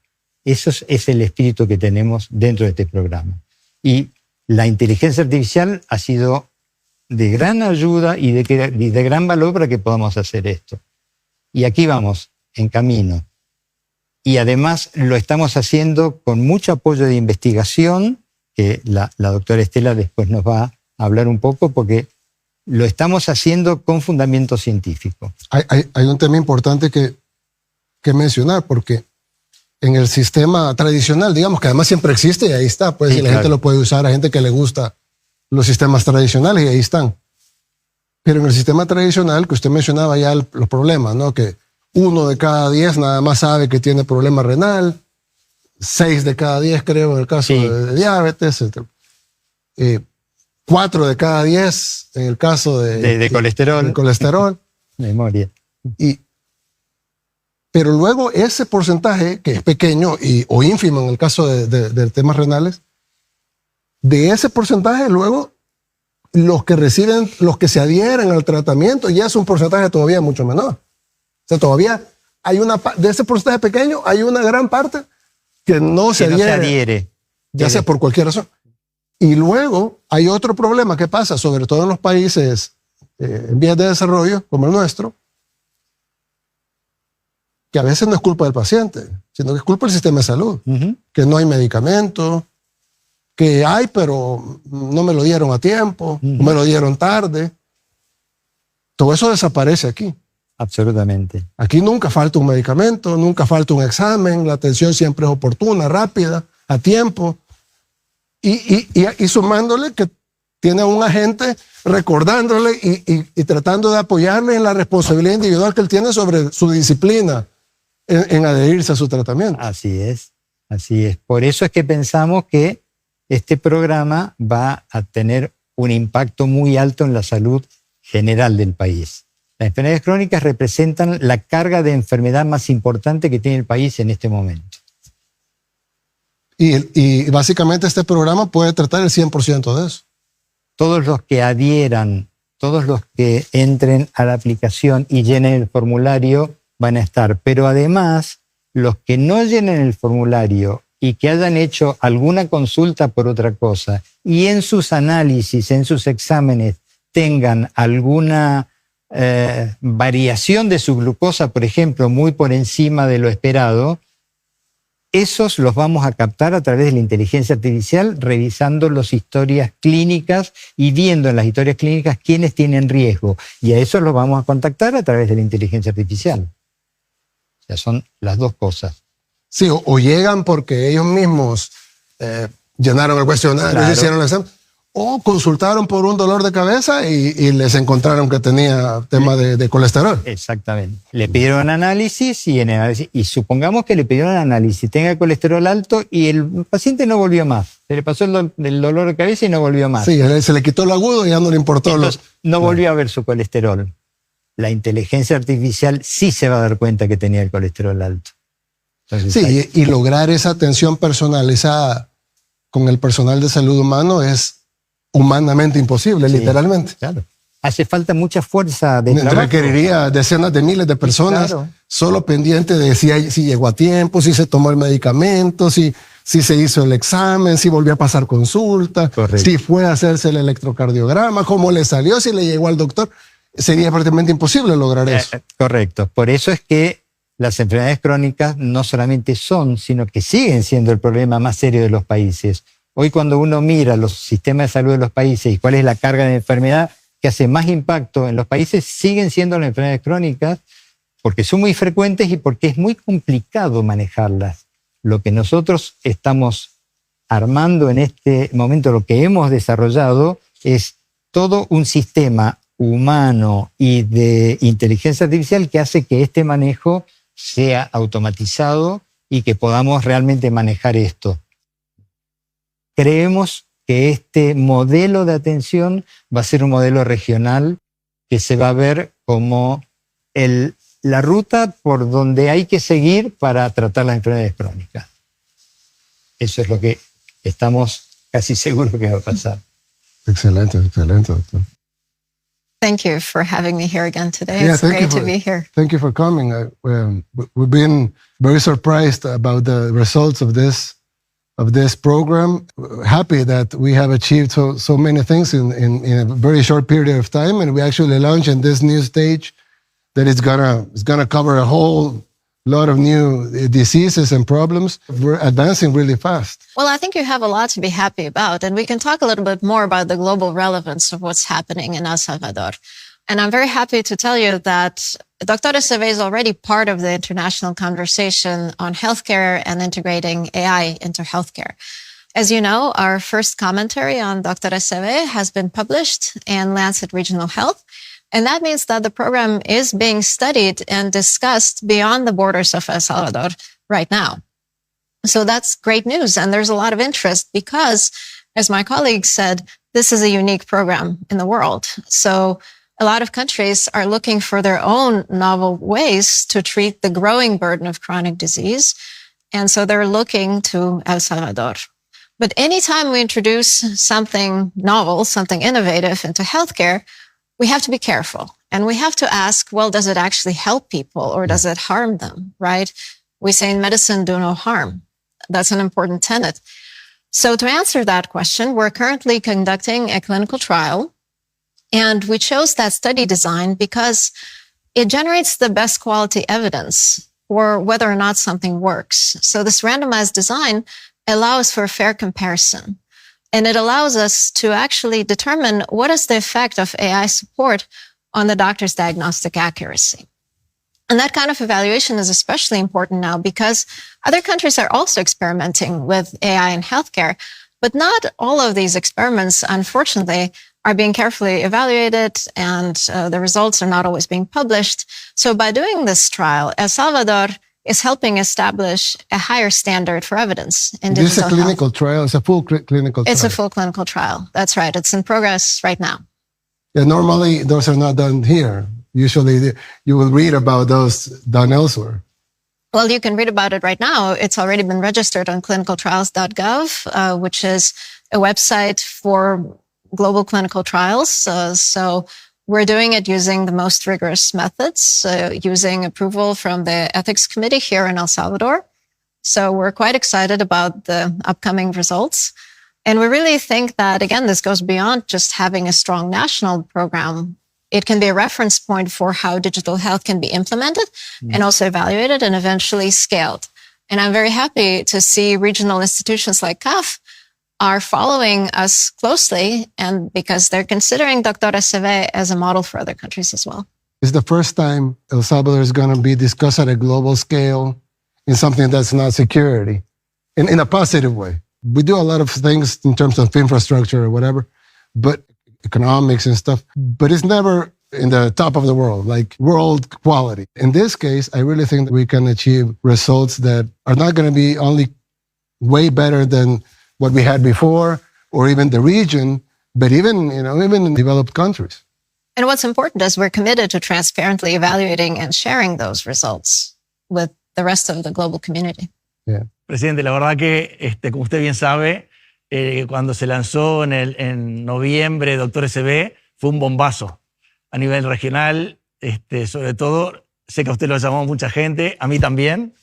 Eso es el espíritu que tenemos dentro de este programa. Y la inteligencia artificial ha sido de gran ayuda y de gran valor para que podamos hacer esto. Y aquí vamos, en camino. Y además lo estamos haciendo con mucho apoyo de investigación, que la doctora Estela después nos va a hablar un poco, porque lo estamos haciendo con fundamento científico. Hay un tema importante que mencionar, porque en el sistema tradicional, digamos que además siempre existe y ahí está, pues, Sí, y la claro. gente lo puede usar, a gente que le gusta los sistemas tradicionales y ahí están. Pero en el sistema tradicional, que usted mencionaba ya los problemas, ¿no? Que 1 de cada 10 nada más sabe que tiene problema renal, 6 de cada 10 creo en el caso Sí. de diabetes, 4 de cada 10 en el caso De colesterol. de colesterol. Memoria. Pero luego ese porcentaje, que es pequeño o ínfimo en el caso de temas renales, de ese porcentaje luego los que se adhieren al tratamiento ya es un porcentaje todavía mucho menor. O sea, todavía hay de ese porcentaje pequeño hay una gran parte que no se Que no se adhiere, adhiere. ya sea por cualquier razón. Y luego hay otro problema que pasa, sobre todo en los países en vías de desarrollo, como el nuestro, que a veces no es culpa del paciente, sino que es culpa del sistema de salud, Ujú. que no hay medicamento, que hay, pero no me lo dieron a tiempo, o me lo dieron tarde. Todo eso desaparece aquí. Absolutamente. Aquí nunca falta un medicamento, nunca falta un examen, la atención siempre es oportuna, rápida, a tiempo. Y sumándole que tiene a un agente recordándole y tratando de apoyarle en la responsabilidad individual que él tiene sobre su disciplina en adherirse a su tratamiento. Así es, así es. Por eso es que pensamos que este programa va a tener un impacto muy alto en la salud general del país. Las enfermedades crónicas representan la carga de enfermedad más importante que tiene el país en este momento. Y básicamente este programa puede tratar el 100% de eso. Todos los que adhieran, todos los que entren a la aplicación y llenen el formulario van a estar. Pero además, los que no llenen el formulario y que hayan hecho alguna consulta por otra cosa y en sus análisis, en sus exámenes, tengan alguna variación de su glucosa, por ejemplo, muy por encima de lo esperado, esos los vamos a captar a través de la inteligencia artificial, revisando las historias clínicas y viendo en las historias clínicas quiénes tienen riesgo. Y a esos los vamos a contactar a través de la inteligencia artificial. O sea, son las dos cosas. Sí, o llegan porque ellos mismos llenaron el cuestionario, Claro. hicieron el examen, o consultaron por un dolor de cabeza y les encontraron que tenía tema de colesterol. Exactamente. Le pidieron análisis y, y supongamos que le pidieron análisis, tenga colesterol alto y el paciente no volvió más. Se le pasó el dolor de cabeza y no volvió más. Sí, se le quitó lo agudo y ya no le importó. Entonces, no volvió a ver su colesterol. La inteligencia artificial sí se va a dar cuenta que tenía el colesterol alto. Entonces, Sí, y lograr esa atención personalizada con el personal de salud humano es humanamente imposible, Sí, literalmente. claro. Hace falta mucha fuerza de trabajo. Requeriría decenas de miles de personas Claro. solo pendientes de si llegó a tiempo, si se tomó el medicamento, si se hizo el examen, si volvió a pasar consulta, Correcto. si fue a hacerse el electrocardiograma, cómo le salió, si le llegó al doctor. Sería prácticamente imposible lograr eso. Correcto. Por eso es que las enfermedades crónicas no solamente son, sino que siguen siendo el problema más serio de los países. Hoy cuando uno mira los sistemas de salud de los países y cuál es la carga de enfermedad que hace más impacto en los países, siguen siendo las enfermedades crónicas porque son muy frecuentes y porque es muy complicado manejarlas. Lo que nosotros estamos armando en este momento, lo que hemos desarrollado es todo un sistema humano y de inteligencia artificial que hace que este manejo sea automatizado y que podamos realmente manejar esto. Creemos que este modelo de atención va a ser un modelo regional que se va a ver como la ruta por donde hay que seguir para tratar las enfermedades crónicas. Eso es lo que estamos casi seguros que va a pasar. Excelente, excelente, doctor. Thank you for having me here again today. Yeah, It's thank you great to for- be here. Thank you for coming. We've been very surprised about the results of this program. Happy that we have achieved so many things in a very short period of time, and we actually launched in this new stage that it's gonna cover a whole lot of new diseases and problems. We're advancing really fast. Well, I think you have a lot to be happy about, and we can talk a little bit more about the global relevance of what's happening in El Salvador. And I'm very happy to tell you that Dr. Esteve is already part of the international conversation on healthcare and integrating AI into healthcare. As you know, our first commentary on Dr. Esteve has been published in Lancet Regional Health. And that means that the program is being studied and discussed beyond the borders of El Salvador right now. So that's great news. And there's a lot of interest because, as my colleague said, this is a unique program in the world. So a lot of countries are looking for their own novel ways to treat the growing burden of chronic disease. And so they're looking to El Salvador. But anytime we introduce something novel, something innovative into healthcare, we have to be careful and we have to ask, well, does it actually help people or does it harm them, right? We say in medicine, do no harm. That's an important tenet. So to answer that question, we're currently conducting a clinical trial, and we chose that study design because it generates the best quality evidence for whether or not something works. So this randomized design allows for a fair comparison. And it allows us to actually determine what is the effect of AI support on the doctor's diagnostic accuracy. And that kind of evaluation is especially important now because other countries are also experimenting with AI in healthcare, but not all of these experiments, unfortunately, are being carefully evaluated and the results are not always being published. So by doing this trial, El Salvador is helping establish a higher standard for evidence in This is a digital clinical health. trial. It's a full clinical trial. It's a full clinical trial. That's right. It's in progress right now. Yeah, normally, those are not done here. Usually, you will read about those done elsewhere. Well, you can read about it right now. It's already been registered on clinicaltrials.gov, which is a website for global clinical trials. So we're doing it using the most rigorous methods, using approval from the ethics committee here in El Salvador. So we're quite excited about the upcoming results. And we really think that, again, this goes beyond just having a strong national program. It can be a reference point for how digital health can be implemented and also evaluated and eventually scaled. And I'm very happy to see regional institutions like CAF are following us closely, and because they're considering Dr. Eseve as a model for other countries as well. It's the first time El Salvador is going to be discussed at a global scale in something that's not security, in a positive way. We do a lot of things in terms of infrastructure or whatever, but economics and stuff, but it's never in the top of the world, like world quality. In this case, I really think that we can achieve results that are not going to be only way better than what we had before or even the region, but even in developed countries. And what's important is we're committed to transparently evaluating and sharing those results with the rest of the global community. Yeah. Presidente, la verdad que, como usted bien sabe, cuando se lanzó en noviembre Dr. Eseve, fue un bombazo a nivel regional, sobre todo, sé que a usted lo ha llamado mucha gente, a mí también,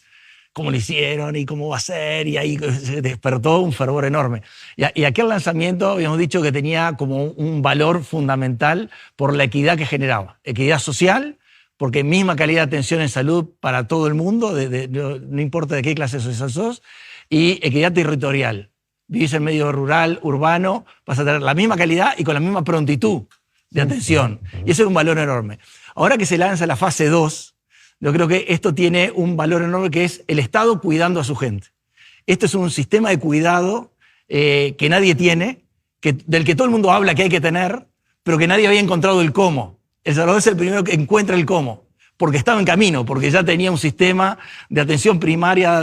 cómo lo hicieron y cómo va a ser, y ahí se despertó un fervor enorme. Y aquel lanzamiento habíamos dicho que tenía como un valor fundamental por la equidad que generaba, equidad social, porque misma calidad de atención en salud para todo el mundo, no importa de qué clase social sos, y equidad territorial. Vivís en medio rural, urbano, vas a tener la misma calidad y con la misma prontitud de atención. Y eso es un valor enorme. Ahora que se lanza la fase 2, yo creo que esto tiene un valor enorme, que es el Estado cuidando a su gente. Esto es un sistema de cuidado que nadie tiene, del que todo el mundo habla que hay que tener, pero que nadie había encontrado el cómo. El Salvador es el primero que encuentra el cómo, porque estaba en camino, porque ya tenía un sistema de atención primaria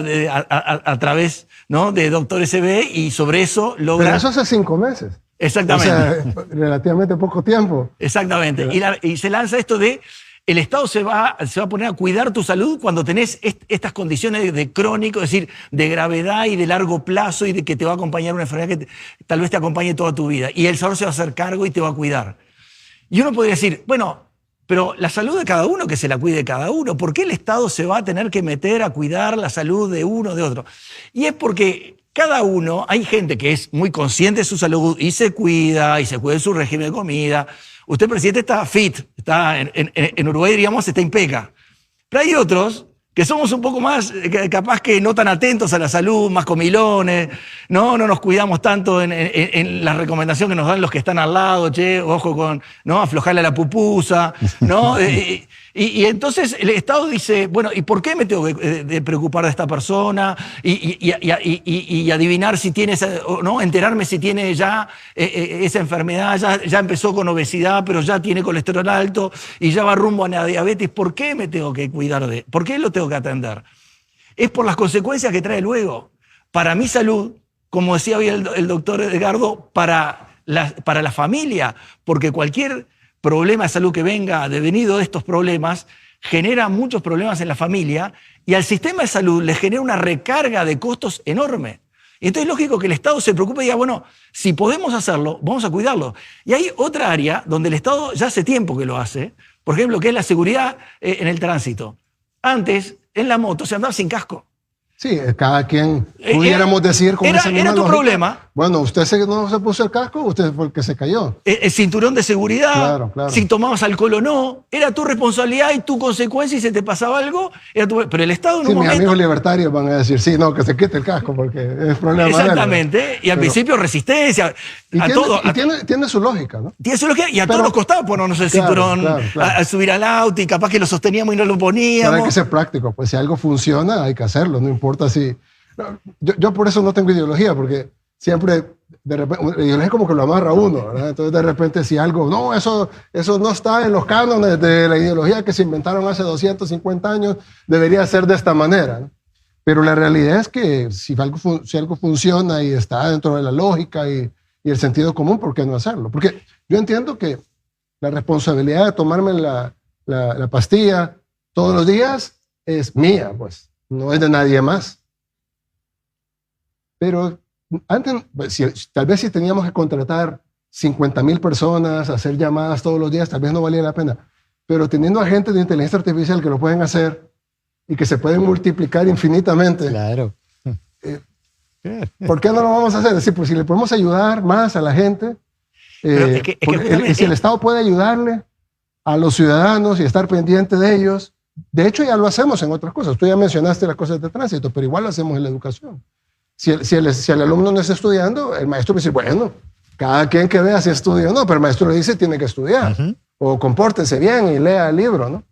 a través, ¿no?, de Dr. Eseve, y sobre eso logra... Pero eso hace 5 meses. Exactamente. O sea, relativamente poco tiempo. Exactamente. Y se lanza esto de... El Estado se va a poner a cuidar tu salud cuando tenés estas condiciones de crónico, es decir, de gravedad y de largo plazo, y de que te va a acompañar una enfermedad que tal vez te acompañe toda tu vida. Y el Salvador se va a hacer cargo y te va a cuidar. Y uno podría decir, bueno, pero la salud de cada uno, que se la cuide cada uno. ¿Por qué el Estado se va a tener que meter a cuidar la salud de uno o de otro? Y es porque cada uno, hay gente que es muy consciente de su salud y se cuida de su régimen de comida. Usted, presidente, está fit, está en Uruguay, diríamos, está impeca. Pero hay otros que somos un poco más, capaz que no tan atentos a la salud, más comilones, no nos cuidamos tanto en la recomendación que nos dan los que están al lado, ojo con, ¿no?, aflojarle la pupusa, ¿no? Y entonces el Estado dice, bueno, ¿y por qué me tengo que preocupar de esta persona? Y adivinar si tiene, ¿no?, enterarme si tiene ya esa enfermedad, ya empezó con obesidad, pero ya tiene colesterol alto y ya va rumbo a la diabetes. ¿Por qué me tengo que cuidar de? ¿Por qué lo tengo que atender? Es por las consecuencias que trae luego. Para mi salud, como decía hoy el doctor Edgardo, para la familia, porque cualquier problema de salud que venga devenido de estos problemas genera muchos problemas en la familia, y al sistema de salud le genera una recarga de costos enorme. Y entonces es lógico que el Estado se preocupe y diga, bueno, si podemos hacerlo, vamos a cuidarlo. Y hay otra área donde el Estado ya hace tiempo que lo hace, por ejemplo, que es la seguridad en el tránsito. Antes, en la moto se andaba sin casco. Sí, cada quien pudiéramos decir con esa misma era tu lógica, problema. Bueno, usted no se puso el casco, usted fue el que se cayó. El cinturón de seguridad, Claro. si tomabas alcohol o no, era tu responsabilidad y tu consecuencia, y si te pasaba algo, era tu... Pero el Estado en un momento... Mis amigos libertarios van a decir, sí, no, que se quite el casco porque es problema. Exactamente, y al principio resistencia, tiene su lógica, ¿no? Tiene su lógica, y a todos nos costaba ponernos el cinturón claro. Al subir al auto, y capaz que lo sosteníamos y no lo poníamos. Pero hay que ser práctico, pues si algo funciona hay que hacerlo, no importa si... Yo por eso no tengo ideología, porque siempre, de repente, la ideología es como que lo amarra a uno, ¿verdad? Entonces de repente si algo, no, eso no está en los cánones de la ideología que se inventaron hace 250 años, debería ser de esta manera, ¿no? Pero la realidad es que si algo funciona y está dentro de la lógica y el sentido común, ¿por qué no hacerlo? Porque yo entiendo que La responsabilidad de tomarme la pastilla todos los días es mía, pues, no es de nadie más. Pero antes, tal vez si teníamos que contratar 50,000 personas, hacer llamadas todos los días, tal vez no valía la pena. Pero teniendo agentes de inteligencia artificial que lo pueden hacer y que se pueden multiplicar infinitamente, Claro. ¿por qué no lo vamos a hacer? Es decir, pues si le podemos ayudar más a la gente, Pero si el Estado puede ayudarle a los ciudadanos y estar pendiente de ellos, de hecho ya lo hacemos en otras cosas. Tú ya mencionaste las cosas de tránsito, pero igual lo hacemos en la educación. Si el alumno no está estudiando, el maestro dice, bueno, cada quien que vea si estudia o no, pero el maestro le dice tiene que estudiar, o compórtense bien y lea el libro, ¿no?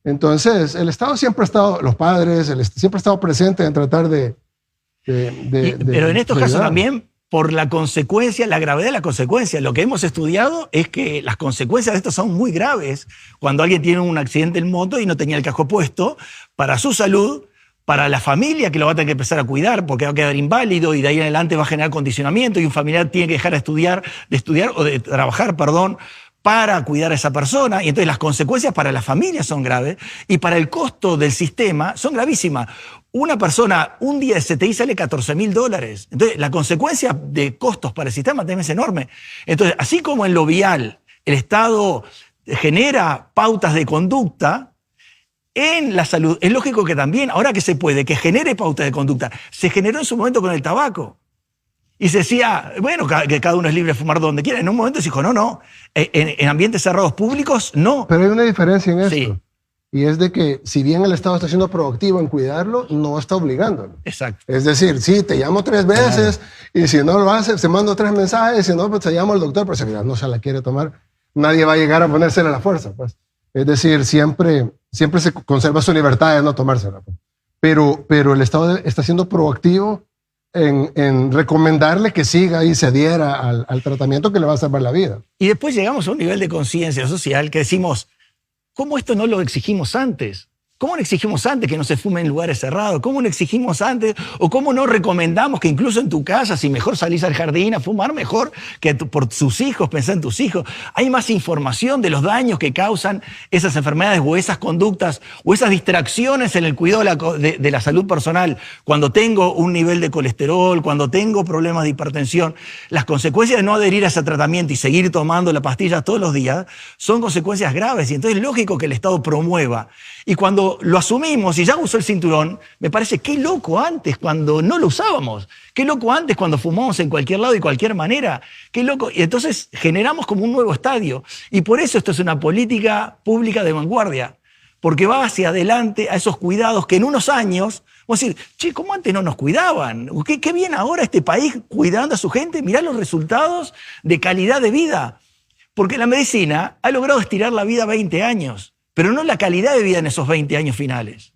Entonces, el Estado siempre ha estado, los padres, siempre ha estado presente en tratar pero en estos casos también, por la consecuencia, la gravedad de la consecuencia, lo que hemos estudiado es que las consecuencias de esto son muy graves. Cuando alguien tiene un accidente en moto y no tenía el casco puesto, para su salud, para la familia que lo va a tener que empezar a cuidar porque va a quedar inválido y de ahí en adelante va a generar condicionamiento y un familiar tiene que dejar de trabajar, para cuidar a esa persona, y entonces las consecuencias para la familia son graves y para el costo del sistema son gravísimas. Una persona, un día de CTI sale $14,000. Entonces, la consecuencia de costos para el sistema también es enorme. Entonces, así como en lo vial el Estado genera pautas de conducta, en la salud es lógico que también, ahora que se puede, que genere pautas de conducta. Se generó en su momento con el tabaco. Y se decía, bueno, que cada uno es libre de fumar donde quiera. En un momento se dijo, no, en ambientes cerrados públicos, no. Pero hay una diferencia en esto. Sí. Y es de que si bien el Estado está siendo proactivo en cuidarlo, no está obligándolo. Exacto. Es decir, sí, te llamo 3 veces y si no lo haces, te mando 3 mensajes, si no, pues te llamo al doctor, pero si no se la quiere tomar, nadie va a llegar a ponérsela a la fuerza. Pues. Es decir, siempre se conserva su libertad de no tomársela. Pues. Pero el Estado está siendo proactivo en recomendarle que siga y se adhiera al tratamiento que le va a salvar la vida. Y después llegamos a un nivel de conciencia social que decimos, ¿cómo esto no lo exigimos antes? ¿Cómo no exigimos antes que no se fume en lugares cerrados? ¿Cómo no exigimos antes? ¿O cómo no recomendamos que incluso en tu casa, si mejor salís al jardín a fumar, mejor que por sus hijos, pensá en tus hijos? Hay más información de los daños que causan esas enfermedades o esas conductas o esas distracciones en el cuidado de la salud personal. Cuando tengo un nivel de colesterol, cuando tengo problemas de hipertensión, las consecuencias de no adherir a ese tratamiento y seguir tomando la pastilla todos los días son consecuencias graves. Y entonces es lógico que el Estado promueva. Y cuando lo asumimos y ya usó el cinturón, me parece qué loco antes cuando no lo usábamos, qué loco antes cuando fumamos en cualquier lado y cualquier manera, qué loco. Y entonces generamos como un nuevo estadio. Y por eso esto es una política pública de vanguardia, porque va hacia adelante a esos cuidados que en unos años, vamos a decir, che, ¿cómo antes no nos cuidaban? Qué bien ahora este país cuidando a su gente, mirá los resultados de calidad de vida. Porque la medicina ha logrado estirar la vida 20 años. Pero no la calidad de vida en esos 20 años finales.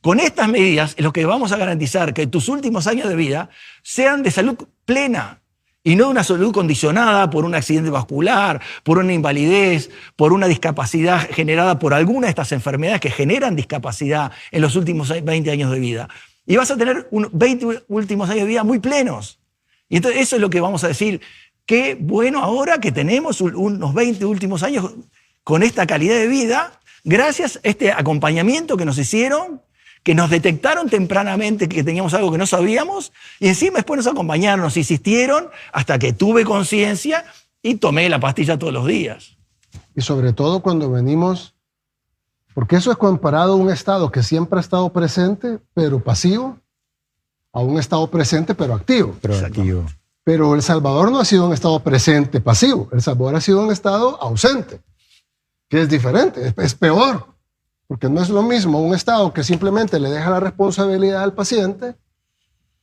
Con estas medidas es lo que vamos a garantizar que tus últimos años de vida sean de salud plena y no de una salud condicionada por un accidente vascular, por una invalidez, por una discapacidad generada por alguna de estas enfermedades que generan discapacidad en los últimos 20 años de vida. Y vas a tener 20 últimos años de vida muy plenos. Y entonces eso es lo que vamos a decir. Qué bueno ahora que tenemos unos 20 últimos años con esta calidad de vida, gracias a este acompañamiento que nos hicieron, que nos detectaron tempranamente que teníamos algo que no sabíamos, y encima después nos acompañaron, nos insistieron, hasta que tuve conciencia y tomé la pastilla todos los días. Y sobre todo cuando venimos, porque eso es comparado a un Estado que siempre ha estado presente, pero pasivo, a un Estado presente, pero activo. Proactivo. Pero El Salvador no ha sido un Estado presente, pasivo. El Salvador ha sido un Estado ausente, que es diferente, es peor, porque no es lo mismo un Estado que simplemente le deja la responsabilidad al paciente,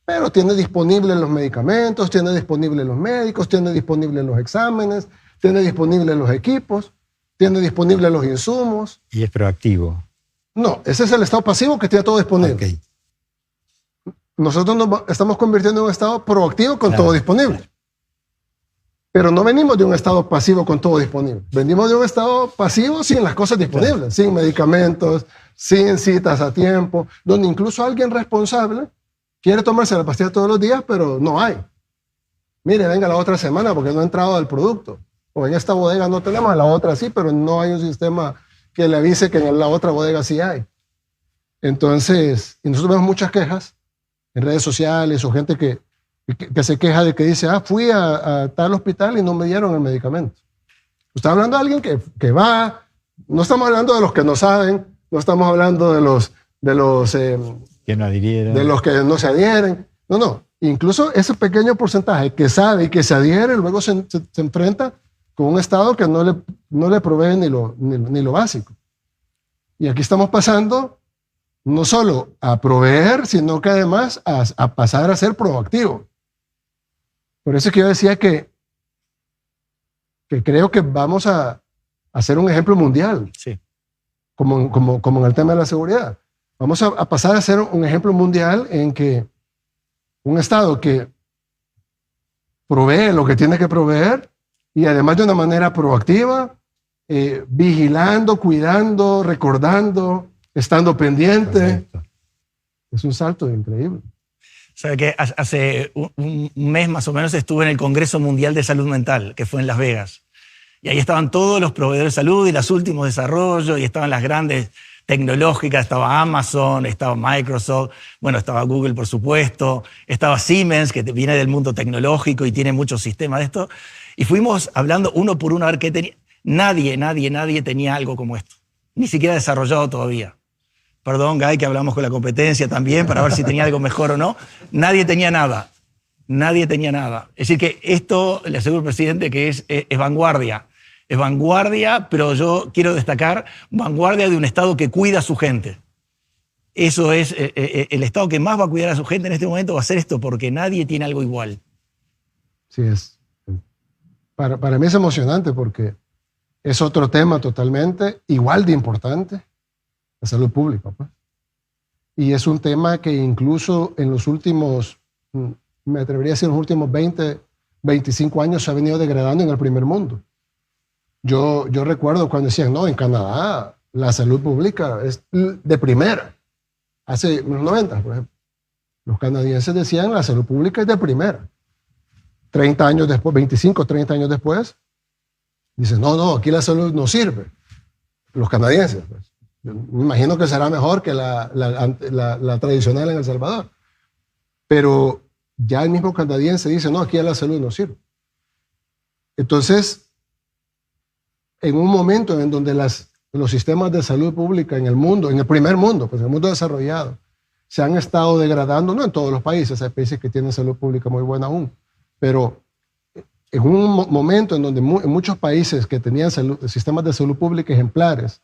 pero tiene disponibles los medicamentos, tiene disponibles los médicos, tiene disponibles los exámenes, tiene disponibles los equipos, tiene disponibles los insumos. Y es proactivo. No, ese es el Estado pasivo que tiene todo disponible. Okay. Nosotros nos estamos convirtiendo en un Estado proactivo con todo disponible. Pero no venimos de un Estado pasivo con todo disponible. Venimos de un Estado pasivo sin las cosas disponibles, sin medicamentos, sin citas a tiempo, donde incluso alguien responsable quiere tomarse la pastilla todos los días, pero no hay. Mire, venga la otra semana porque no ha entrado al producto. O en esta bodega no tenemos, en la otra sí, pero no hay un sistema que le avise que en la otra bodega sí hay. Entonces, y nosotros vemos muchas quejas en redes sociales o gente que se queja de que dice, fui a tal hospital y no me dieron el medicamento. Está hablando de alguien que va, no estamos hablando de los que no saben, no estamos hablando de los que no adhieren. De los que no se adhieren. No. Incluso ese pequeño porcentaje que sabe y que se adhiere, luego se enfrenta con un Estado que no le provee ni lo básico. Y aquí estamos pasando no solo a proveer, sino que además a pasar a ser proactivo. Por eso es que yo decía que creo que vamos a hacer un ejemplo mundial, Sí. como en el tema de la seguridad. Vamos a pasar a ser un ejemplo mundial en que un Estado que provee lo que tiene que proveer y además de una manera proactiva, vigilando, cuidando, recordando, estando pendiente. Correcto. Es un salto increíble. Sabe que hace un mes más o menos estuve en el Congreso Mundial de Salud Mental, que fue en Las Vegas. Y ahí estaban todos los proveedores de salud y los últimos desarrollos, y estaban las grandes tecnológicas, estaba Amazon, estaba Microsoft, bueno, estaba Google, por supuesto, estaba Siemens, que viene del mundo tecnológico y tiene muchos sistemas de esto. Y fuimos hablando uno por uno a ver qué tenía. Nadie tenía algo como esto. Ni siquiera desarrollado todavía. Perdón, Guy, que hablamos con la competencia también para ver si tenía algo mejor o no. Nadie tenía nada. Nadie tenía nada. Es decir, que esto, le aseguro al presidente, que es vanguardia. Es vanguardia, pero yo quiero destacar vanguardia de un Estado que cuida a su gente. Eso es, el Estado que más va a cuidar a su gente en este momento va a hacer esto, porque nadie tiene algo igual. Sí, para mí es emocionante porque es otro tema totalmente igual de importante, la salud pública, pues. Y es un tema que incluso en los últimos, me atrevería a decir, en los últimos 20, 25 años se ha venido degradando en el primer mundo. Yo recuerdo cuando decían, no, en Canadá la salud pública es de primera. Hace los 90, por ejemplo. Los canadienses decían, la salud pública es de primera. 30 años después, 25, 30 años después, dicen, no, aquí la salud no sirve. Los canadienses, pues. Yo me imagino que será mejor que la tradicional en El Salvador. Pero ya el mismo canadiense dice, no, aquí la salud no sirve. Entonces, en un momento en donde los sistemas de salud pública en el mundo, en el primer mundo, pues en el mundo desarrollado, se han estado degradando, no en todos los países, hay países que tienen salud pública muy buena aún, pero en un momento en donde en muchos países que tenían sistemas de salud pública ejemplares,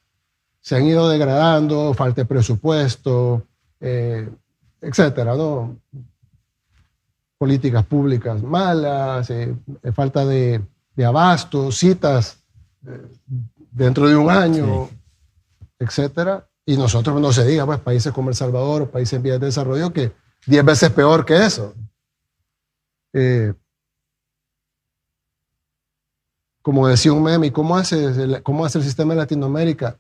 se han ido degradando, falta de presupuesto, etcétera, ¿no? Políticas públicas malas, falta de abasto, citas dentro de un año, sí, etcétera. Y nosotros, no se diga, pues países como El Salvador o países en vías de desarrollo, que 10 veces peor que eso. Como decía un meme, ¿cómo hace el sistema de Latinoamérica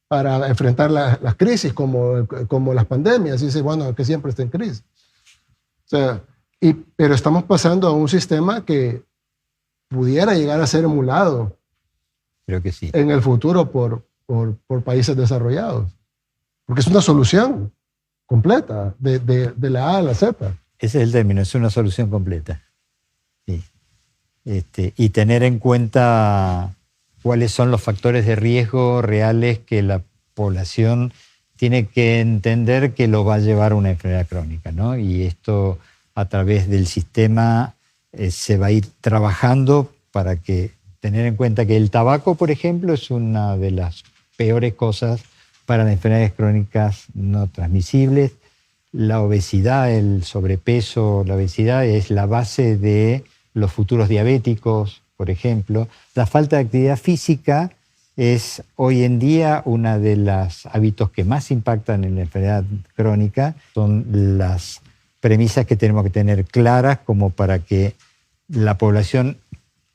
para enfrentar las crisis como las pandemias? Y dice, bueno, que siempre está en crisis. O sea, pero estamos pasando a un sistema que pudiera llegar a ser emulado, creo que sí, en el futuro por países desarrollados. Porque es una solución completa, de la A a la Z. Ese es el término, es una solución completa. Sí. Y tener en cuenta cuáles son los factores de riesgo reales que la población tiene que entender que lo va a llevar a una enfermedad crónica, ¿no? Y esto a través del sistema se va a ir trabajando para tener en cuenta que el tabaco, por ejemplo, es una de las peores cosas para las enfermedades crónicas no transmisibles. La obesidad, el sobrepeso, la obesidad es la base de los futuros diabéticos, por ejemplo. La falta de actividad física es hoy en día una de los hábitos que más impactan en la enfermedad crónica. Son las premisas que tenemos que tener claras como para que la población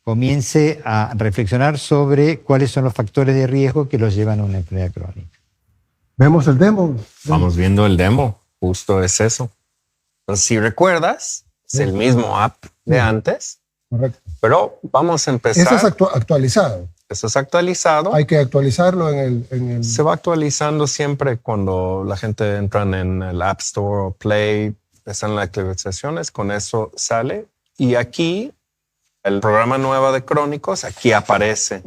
comience a reflexionar sobre cuáles son los factores de riesgo que los llevan a una enfermedad crónica. ¿Vemos el demo? Vamos viendo el demo, justo es eso. Entonces, si recuerdas, es el mismo app de antes, Correcto. Pero vamos a empezar. Eso es actualizado. Eso es actualizado. Hay que actualizarlo en el... Se va actualizando siempre cuando la gente entra en el App Store o Play, están las actualizaciones, con eso sale. Y aquí, el programa nuevo de Crónicos, aquí aparece.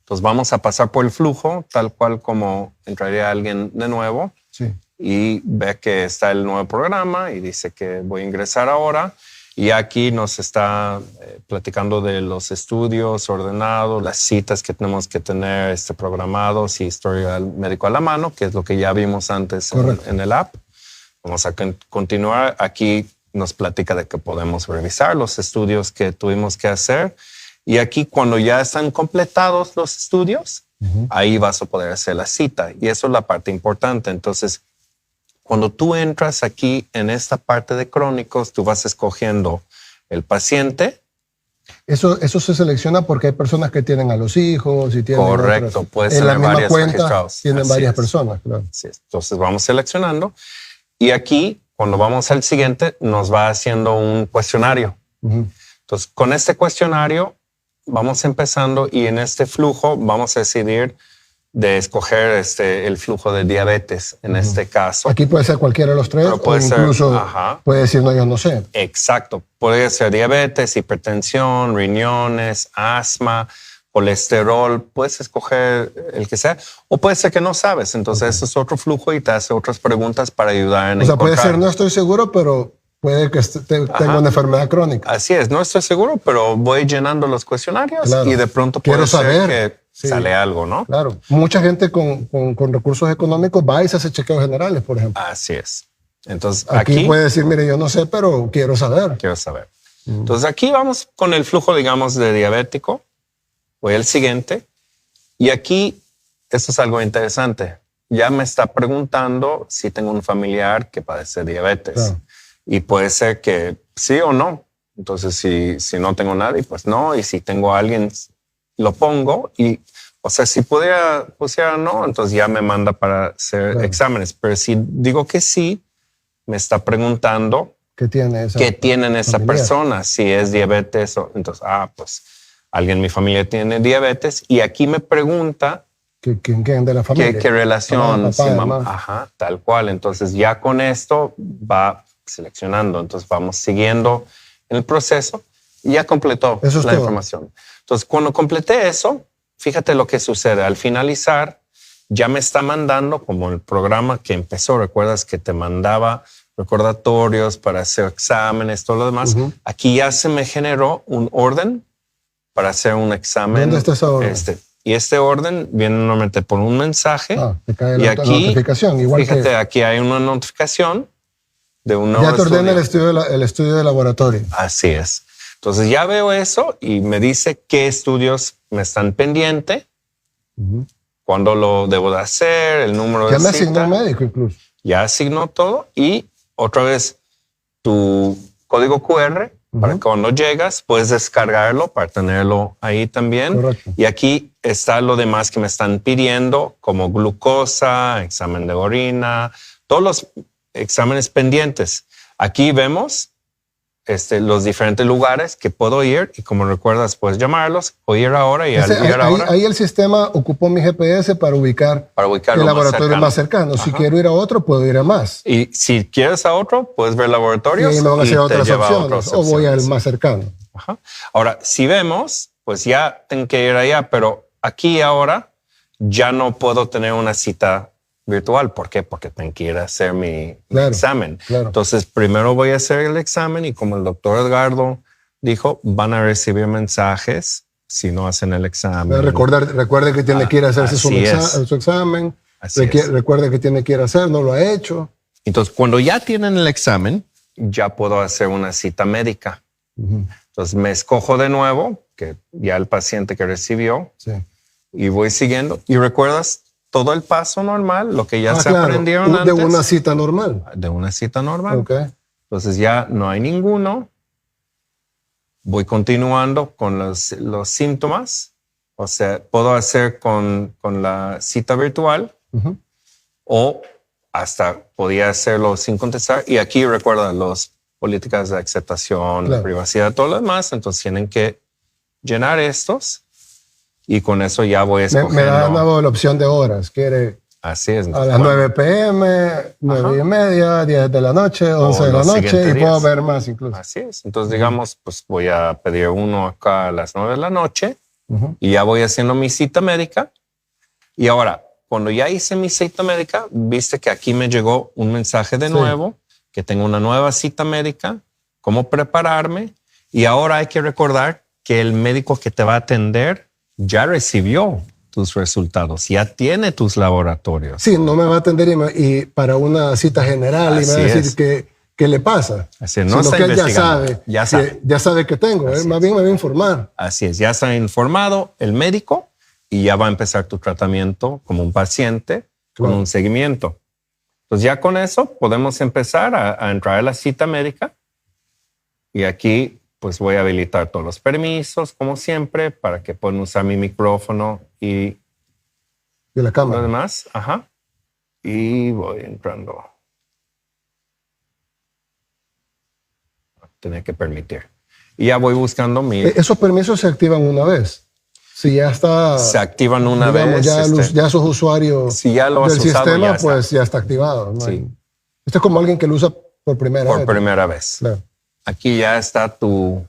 Entonces vamos a pasar por el flujo, tal cual como entraría alguien de nuevo. Sí. Y ve que está el nuevo programa y dice que voy a ingresar ahora. Y aquí nos está platicando de los estudios ordenados, las citas que tenemos que tener programados y historial médico a la mano, que es lo que ya vimos antes en el app. Vamos a continuar. Aquí nos platica de que podemos revisar los estudios que tuvimos que hacer. Y aquí cuando ya están completados los estudios, ahí vas a poder hacer la cita. Y eso es la parte importante. Entonces, cuando tú entras aquí en esta parte de Crónicos, tú vas escogiendo el paciente. Eso se selecciona porque hay personas que tienen a los hijos y tienen correcto, otras. puedes en la tener misma varios cuenta registrados. tienen Así varias es. personas, claro. Así es. Entonces vamos seleccionando y aquí cuando vamos al siguiente nos va haciendo un cuestionario. Entonces con este cuestionario vamos empezando y en este flujo vamos a decidir de escoger el flujo de diabetes en este caso. Aquí puede ser cualquiera de los tres o incluso puede decir no, yo no sé. Exacto. Puede ser diabetes, hipertensión, riñones, asma, colesterol. Puedes escoger el que sea o puede ser que no sabes. Entonces eso es otro flujo y te hace otras preguntas para ayudar en encontrar. Puede ser no estoy seguro, pero puede que tenga una enfermedad crónica. Así es. No estoy seguro, pero voy llenando los cuestionarios y de pronto puede ser que sale algo, ¿no? Claro. Mucha gente con recursos económicos va y se hace chequeos generales, por ejemplo. Así es. Entonces aquí puede decir, mire, yo no sé, pero quiero saber. Quiero saber. Entonces aquí vamos con el flujo, digamos, de diabético. Voy al siguiente. Y aquí, esto es algo interesante. Ya me está preguntando si tengo un familiar que padece diabetes. Claro. Y puede ser que sí o no. Entonces, si no tengo nadie, pues no. Y si tengo a alguien, lo pongo. Y, o sea, si pusiera no, entonces ya me manda para hacer exámenes. Pero si digo que sí, me está preguntando qué tiene esa persona. Si es diabetes, entonces, pues alguien en mi familia tiene diabetes. Y aquí me pregunta ¿quién de la familia? ¿Qué relación? Papá, mamá. Tal cual. Entonces ya con esto va seleccionando. Entonces vamos siguiendo en el proceso y ya completó la información. Entonces cuando completé eso, fíjate lo que sucede. Al finalizar, ya me está mandando como el programa que empezó. Recuerdas que te mandaba recordatorios para hacer exámenes, todo lo demás. Aquí ya se me generó un orden para hacer un examen. ¿Dónde está esa orden? Y este orden viene normalmente por un mensaje. Te cae y aquí, notificación. Igual fíjate, aquí hay una notificación de un nuevo ya te ordena el estudio de laboratorio. Así es. Entonces ya veo eso y me dice qué estudios me están pendiente, cuándo lo debo de hacer, el número de cita. Ya me asignó un médico incluso. Ya asignó todo y otra vez tu código QR para que cuando llegas puedes descargarlo para tenerlo ahí también. Correcto. Y aquí está lo demás que me están pidiendo como glucosa, examen de orina, todos los exámenes pendientes. Aquí vemos los diferentes lugares que puedo ir y como recuerdas puedes llamarlos o ir ahora y ahí el sistema ocupó mi GPS para ubicar el laboratorio más cercano. Si quiero ir a otro, puedo ir a más. Y si quieres a otro, puedes ver laboratorios y me van a hacer otras opciones o voy al más cercano. Ahora, si vemos, pues ya tengo que ir allá, pero aquí ahora ya no puedo tener una cita virtual. ¿Por qué? Porque tengo que ir a hacer mi examen. Claro. Entonces, primero voy a hacer el examen y como el doctor Edgardo dijo, van a recibir mensajes si no hacen el examen. Recuerde que tiene que ir a hacerse su examen. Recuerde que tiene que ir a hacer, no lo ha hecho. Entonces, cuando ya tienen el examen, ya puedo hacer una cita médica. Entonces, me escojo de nuevo, que ya el paciente que recibió, y voy siguiendo. ¿Y recuerdas todo el paso normal, lo que ya se aprendieron antes? De una cita normal. De una cita normal. Okay. Entonces ya no hay ninguno. Voy continuando con los síntomas. O sea, puedo hacer con la cita virtual o hasta podía hacerlo sin contestar. Y aquí recuerda, los políticas de aceptación, Claro. privacidad, todo lo demás. Entonces tienen que llenar estos y con eso ya voy Me escogiendo. da de nuevo la opción de horas. Quiere Así es. a las 9 p.m., 9:30, 10 de la noche, 11 de la los noche, siguientes y puedo días. ver más incluso. Así es. Entonces, digamos, pues voy a pedir uno acá a las 9 de la noche Ujú. y ya voy haciendo mi cita médica. Y ahora, cuando ya hice mi cita médica, viste que aquí me llegó un mensaje de Sí. nuevo, que tengo una nueva cita médica, cómo prepararme. Y ahora hay que recordar que el médico que te va a atender ya recibió tus resultados, ya tiene tus laboratorios. Sí, no me va a atender y para una cita general y me va a Así decir es. qué le pasa. Así es, no sino está que él ya investigando, sabe, ya sabe. ya sabe que tengo. Él Así más es. bien me va a informar. Así es, ya está informado el médico y ya va a empezar tu tratamiento como un paciente con Claro. un seguimiento. Entonces ya con eso podemos empezar a entrar a la cita médica y aquí pues voy a habilitar todos los permisos como siempre para que puedan usar mi micrófono y De la lo cámara. demás. Ajá. Y voy entrando. Tener que permitir. Y ya voy buscando mi... Esos permisos se activan una vez. Si ya está, Se activan una digamos, vez. ya sos usuario si ya lo has del usado, sistema, ya está. pues ya está activado. ¿no? Sí. Esto es como alguien que lo usa por primera Por vez. primera vez. Claro. Aquí ya está tu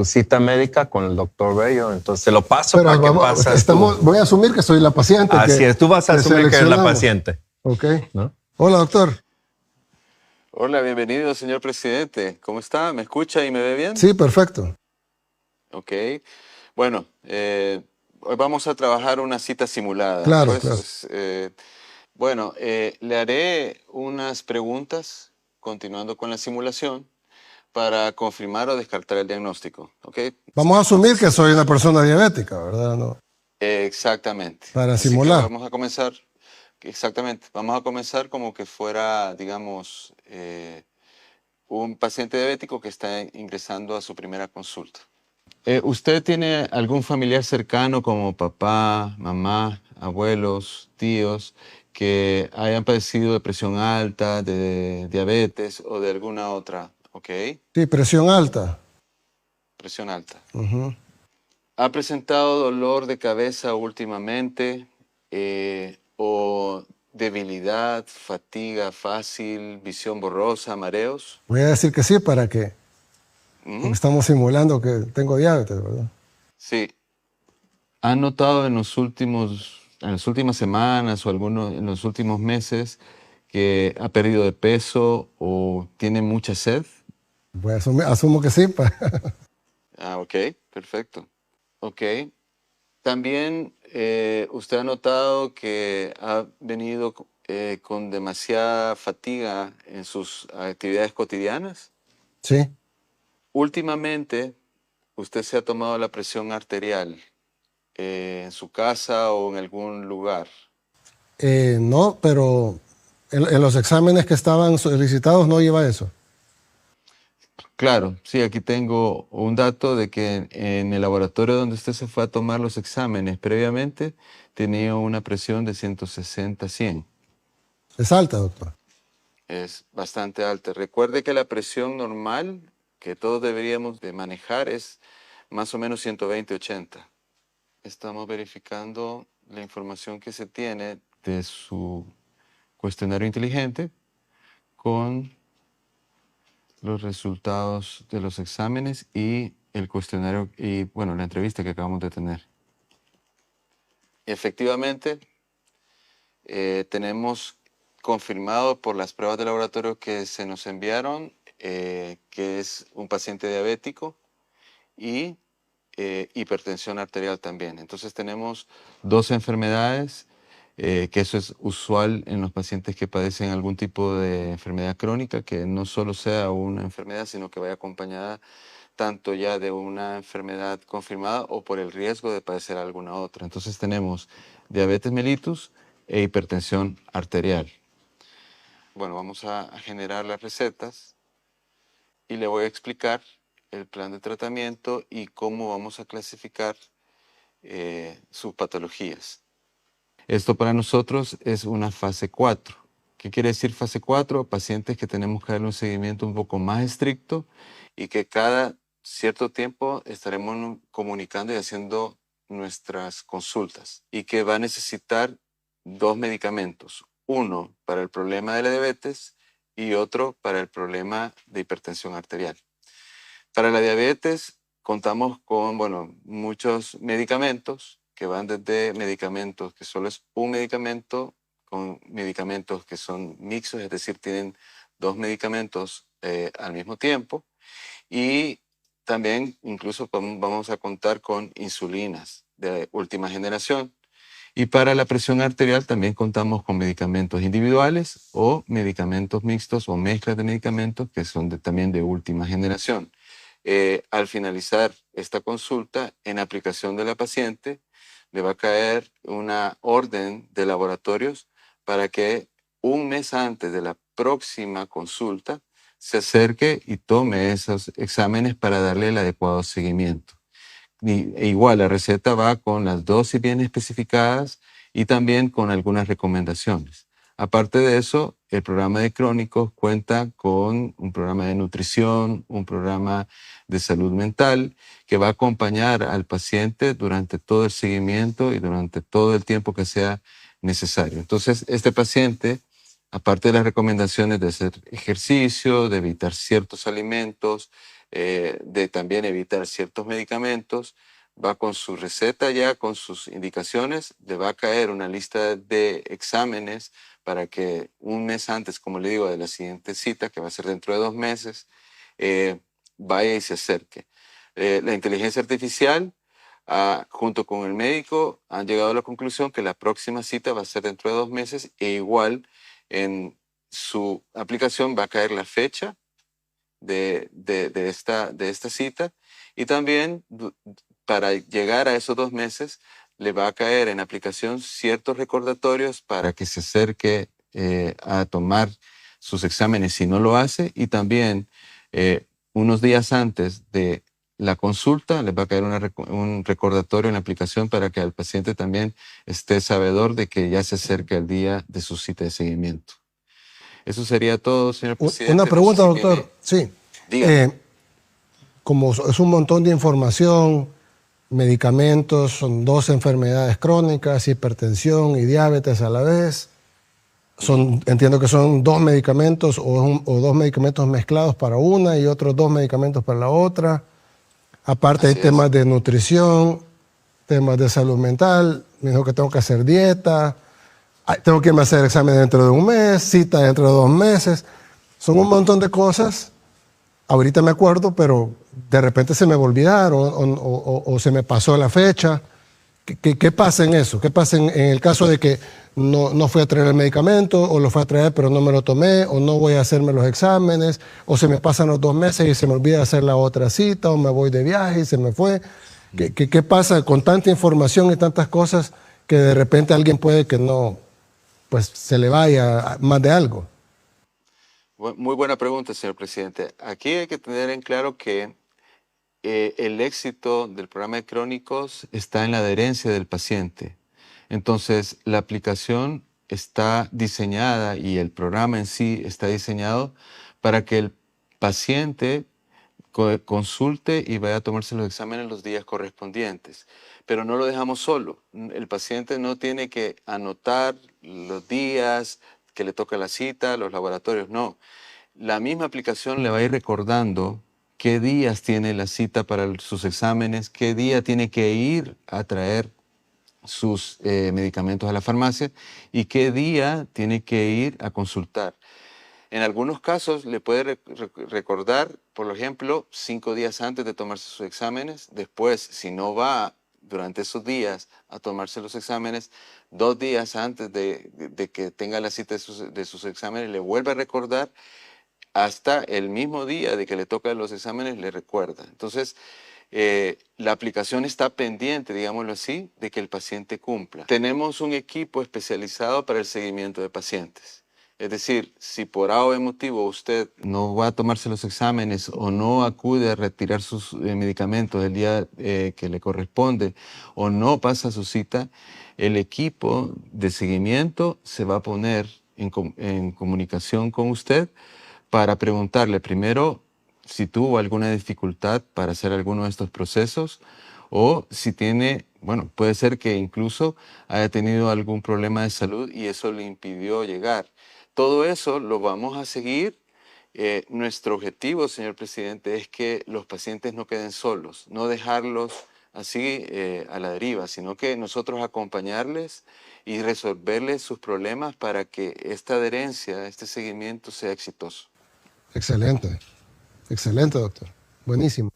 cita médica con el doctor Bello. Entonces te lo paso Pero para que vamos, pasas tú. voy a asumir que soy la paciente. Así es, tú vas a que asumir que eres la seleccionamos. paciente. Ok. ¿No? Hola, doctor. Hola, bienvenido, señor presidente. ¿Cómo está? ¿Me escucha y me ve bien? Sí, perfecto. Ok. Bueno, hoy vamos a trabajar una cita simulada. Claro, Pues, claro. bueno, le haré unas preguntas, continuando con la simulación, para confirmar o descartar el diagnóstico. ¿Ok? Vamos a asumir que soy una persona diabética, ¿verdad? No. Exactamente. Para Así que simular. vamos a comenzar. Exactamente. Vamos a comenzar como que fuera, digamos, un paciente diabético que está ingresando a su primera consulta. ¿Usted tiene algún familiar cercano como papá, mamá, abuelos, tíos que hayan padecido de presión alta, de diabetes o de alguna otra? ¿Ok? Sí, presión alta. Presión alta. Ujú. ¿Ha presentado dolor de cabeza últimamente o debilidad, fatiga fácil, visión borrosa, mareos? Voy a decir que sí para que porque estamos simulando que tengo diabetes, ¿verdad? Sí. ¿Han notado en las últimas semanas o en los últimos meses que ha perdido de peso o tiene mucha sed? Voy a asumo que sí. Ok, perfecto. Ok. También usted ha notado que ha venido con demasiada fatiga en sus actividades cotidianas. Sí. Últimamente, ¿usted se ha tomado la presión arterial en su casa o en algún lugar? No, pero en los exámenes que estaban solicitados no lleva eso. Claro, sí, aquí tengo un dato de que en el laboratorio donde usted se fue a tomar los exámenes previamente tenía una presión de 160/100. Es alta, doctor. Es bastante alta. Recuerde que la presión normal que todos deberíamos de manejar es más o menos 120/80. Estamos verificando la información que se tiene de su cuestionario inteligente con los resultados de los exámenes y el cuestionario y, bueno, la entrevista que acabamos de tener. Efectivamente, tenemos confirmado por las pruebas de laboratorio que se nos enviaron que es un paciente diabético y hipertensión arterial también. Entonces tenemos dos enfermedades, que eso es usual en los pacientes que padecen algún tipo de enfermedad crónica, que no solo sea una enfermedad, sino que vaya acompañada tanto ya de una enfermedad confirmada o por el riesgo de padecer alguna otra. Entonces tenemos diabetes mellitus e hipertensión arterial. Bueno, vamos a generar las recetas y le voy a explicar el plan de tratamiento y cómo vamos a clasificar sus patologías. Esto para nosotros es una fase 4. ¿Qué quiere decir fase 4? Pacientes que tenemos que darle un seguimiento un poco más estricto y que cada cierto tiempo estaremos comunicando y haciendo nuestras consultas y que va a necesitar 2 medicamentos, uno para el problema de la diabetes y otro para el problema de hipertensión arterial. Para la diabetes contamos con, muchos medicamentos que van desde medicamentos que solo es un medicamento, con medicamentos que son mixtos, es decir, tienen 2 medicamentos al mismo tiempo, y también incluso vamos a contar con insulinas de última generación. Y para la presión arterial también contamos con medicamentos individuales o medicamentos mixtos o mezclas de medicamentos que son también de última generación. Al finalizar esta consulta, en aplicación de la paciente, le va a caer una orden de laboratorios para que un mes antes de la próxima consulta se acerque y tome esos exámenes para darle el adecuado seguimiento. Igual, la receta va con las dosis bien especificadas y también con algunas recomendaciones. Aparte de eso, el programa de crónicos cuenta con un programa de nutrición, un programa de salud mental que va a acompañar al paciente durante todo el seguimiento y durante todo el tiempo que sea necesario. Entonces, este paciente, aparte de las recomendaciones de hacer ejercicio, de evitar ciertos alimentos, de también evitar ciertos medicamentos, va con su receta ya, con sus indicaciones, le va a caer una lista de exámenes para que un mes antes, como le digo, de la siguiente cita, que va a ser dentro de 2 meses, vaya y se acerque. La inteligencia artificial, junto con el médico, han llegado a la conclusión que la próxima cita va a ser dentro de 2 meses e igual en su aplicación va a caer la fecha de esta cita y también para llegar a esos 2 meses le va a caer en aplicación ciertos recordatorios para que se acerque a tomar sus exámenes si no lo hace, y también unos días antes de la consulta le va a caer un recordatorio en la aplicación para que el paciente también esté sabedor de que ya se acerca el día de su cita de seguimiento. Eso sería todo, señor presidente. Una pregunta, doctor. Sí. Como es un montón de información, medicamentos, son 2 enfermedades crónicas, hipertensión y diabetes a la vez. Entiendo que son 2 medicamentos o 2 medicamentos mezclados para una y otros 2 medicamentos para la otra. Aparte hay temas de nutrición, temas de salud mental. Me dijo que tengo que hacer dieta. Tengo que irme a hacer examen dentro de 1 mes, cita dentro de 2 meses. Son un montón de cosas. Ahorita me acuerdo, pero de repente se me olvidaron o se me pasó la fecha. ¿Qué pasa en eso? ¿Qué pasa en el caso de que no fui a traer el medicamento, o lo fui a traer pero no me lo tomé, o no voy a hacerme los exámenes, o se me pasan los 2 meses y se me olvida hacer la otra cita, o me voy de viaje y se me fue? ¿Qué pasa con tanta información y tantas cosas que de repente alguien puede que no, pues se le vaya más de algo? Muy buena pregunta, señor presidente. Aquí hay que tener en claro que el éxito del programa de crónicos está en la adherencia del paciente. Entonces, la aplicación está diseñada y el programa en sí está diseñado para que el paciente consulte y vaya a tomarse los exámenes los días correspondientes. Pero no lo dejamos solo. El paciente no tiene que anotar los días que le toca la cita, los laboratorios, no. La misma aplicación le va a ir recordando qué días tiene la cita para sus exámenes, qué día tiene que ir a traer sus medicamentos a la farmacia y qué día tiene que ir a consultar. En algunos casos le puede recordar, por ejemplo, 5 días antes de tomarse sus exámenes. Después, si no va durante esos días a tomarse los exámenes, 2 días antes de que tenga la cita de sus exámenes, le vuelve a recordar. Hasta el mismo día de que le tocan los exámenes le recuerda. Entonces, la aplicación está pendiente, digámoslo así, de que el paciente cumpla. Tenemos un equipo especializado para el seguimiento de pacientes. Es decir, si por A o B motivo usted no va a tomarse los exámenes o no acude a retirar sus medicamentos el día que le corresponde o no pasa su cita, el equipo de seguimiento se va a poner en comunicación con usted para preguntarle primero si tuvo alguna dificultad para hacer alguno de estos procesos o si tiene, bueno, puede ser que incluso haya tenido algún problema de salud y eso le impidió llegar. Todo eso lo vamos a seguir. Nuestro objetivo, señor presidente, es que los pacientes no queden solos, no dejarlos así a la deriva, sino que nosotros acompañarles y resolverles sus problemas para que esta adherencia, este seguimiento sea exitoso. Excelente. Excelente, doctor. Buenísimo.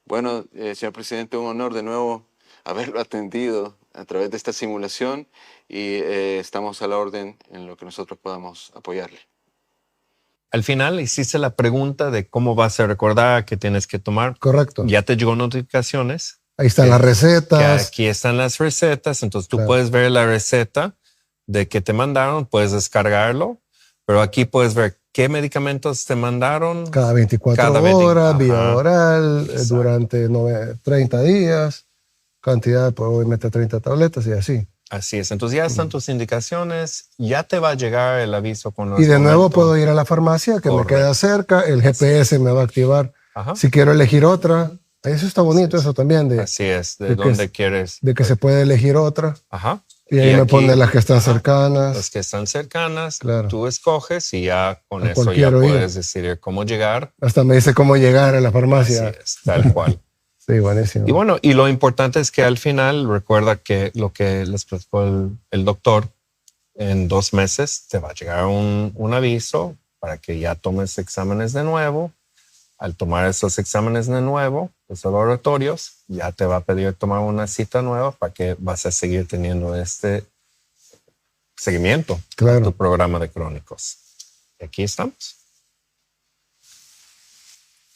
Bueno, señor presidente, un honor de nuevo haberlo atendido a través de esta simulación y estamos a la orden en lo que nosotros podamos apoyarle. Al final hiciste la pregunta de cómo vas a recordar que tienes que tomar. Correcto. Ya te llegó notificaciones. Ahí están las Que recetas. aquí están las recetas. Entonces tú Claro. puedes ver la receta de que te mandaron, puedes descargarlo, pero aquí puedes ver qué medicamentos te mandaron. Cada 24 Cada 20, horas, vía ajá. oral, Exacto. durante 30 días, cantidad, pues obviamente 30 tabletas y así. Así es. Entonces ya están tus indicaciones, ya te va a llegar el aviso con los Y de nuevo momentos. puedo ir a la farmacia que Correcto. me queda cerca, el GPS me va a activar. Ajá. Si quiero elegir otra, eso está bonito, eso también, Así es, de de que dónde es- quieres. de que se puede elegir otra. Ajá. Y ahí me aquí, pone las que están ajá, cercanas. Las que están cercanas, Claro. tú escoges y ya con A eso ya cualquier oído. puedes decidir cómo llegar. Hasta me dice cómo llegar a la Así farmacia. es, tal cual. Sí, buenísimo. Y bueno, y lo importante es que al final recuerda que lo que les platicó el doctor, en 2 meses te va a llegar un aviso para que ya tomes exámenes de nuevo. Al tomar esos exámenes de nuevo, los laboratorios, ya te va a pedir tomar una cita nueva para que vas a seguir teniendo este seguimiento a Claro. tu programa de crónicos. Y aquí estamos.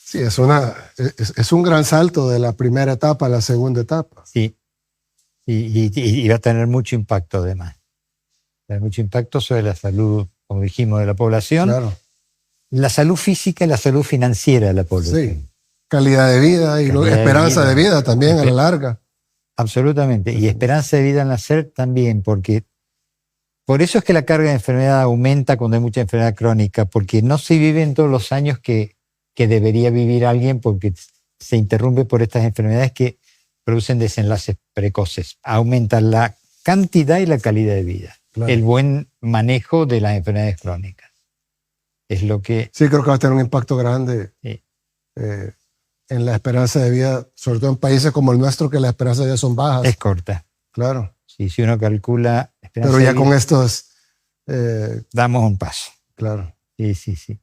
Sí, es un gran salto de la primera etapa a la segunda etapa. Sí. Y va a tener mucho impacto además. Va a tener mucho impacto sobre la salud, como dijimos, de la población, Claro. la salud física y la salud financiera de la población. Sí. Calidad de vida y Calidad de esperanza vida. de vida también a la larga. Absolutamente. Y esperanza de vida al nacer también, porque por eso es que la carga de enfermedad aumenta cuando hay mucha enfermedad crónica, porque no se viven todos los años que debería vivir alguien, porque se interrumpe por estas enfermedades que producen desenlaces precoces. Aumenta la cantidad y la calidad de vida. Claro. El buen manejo de las enfermedades crónicas. Es lo que... Sí, creo que va a tener un impacto grande Sí. En la esperanza de vida, sobre todo en países como el nuestro, que las esperanzas de vida son bajas. es corta. Claro. Sí, si uno calcula... esperanza Pero de ya vida, con estos, damos un paso. claro. Sí, sí, sí.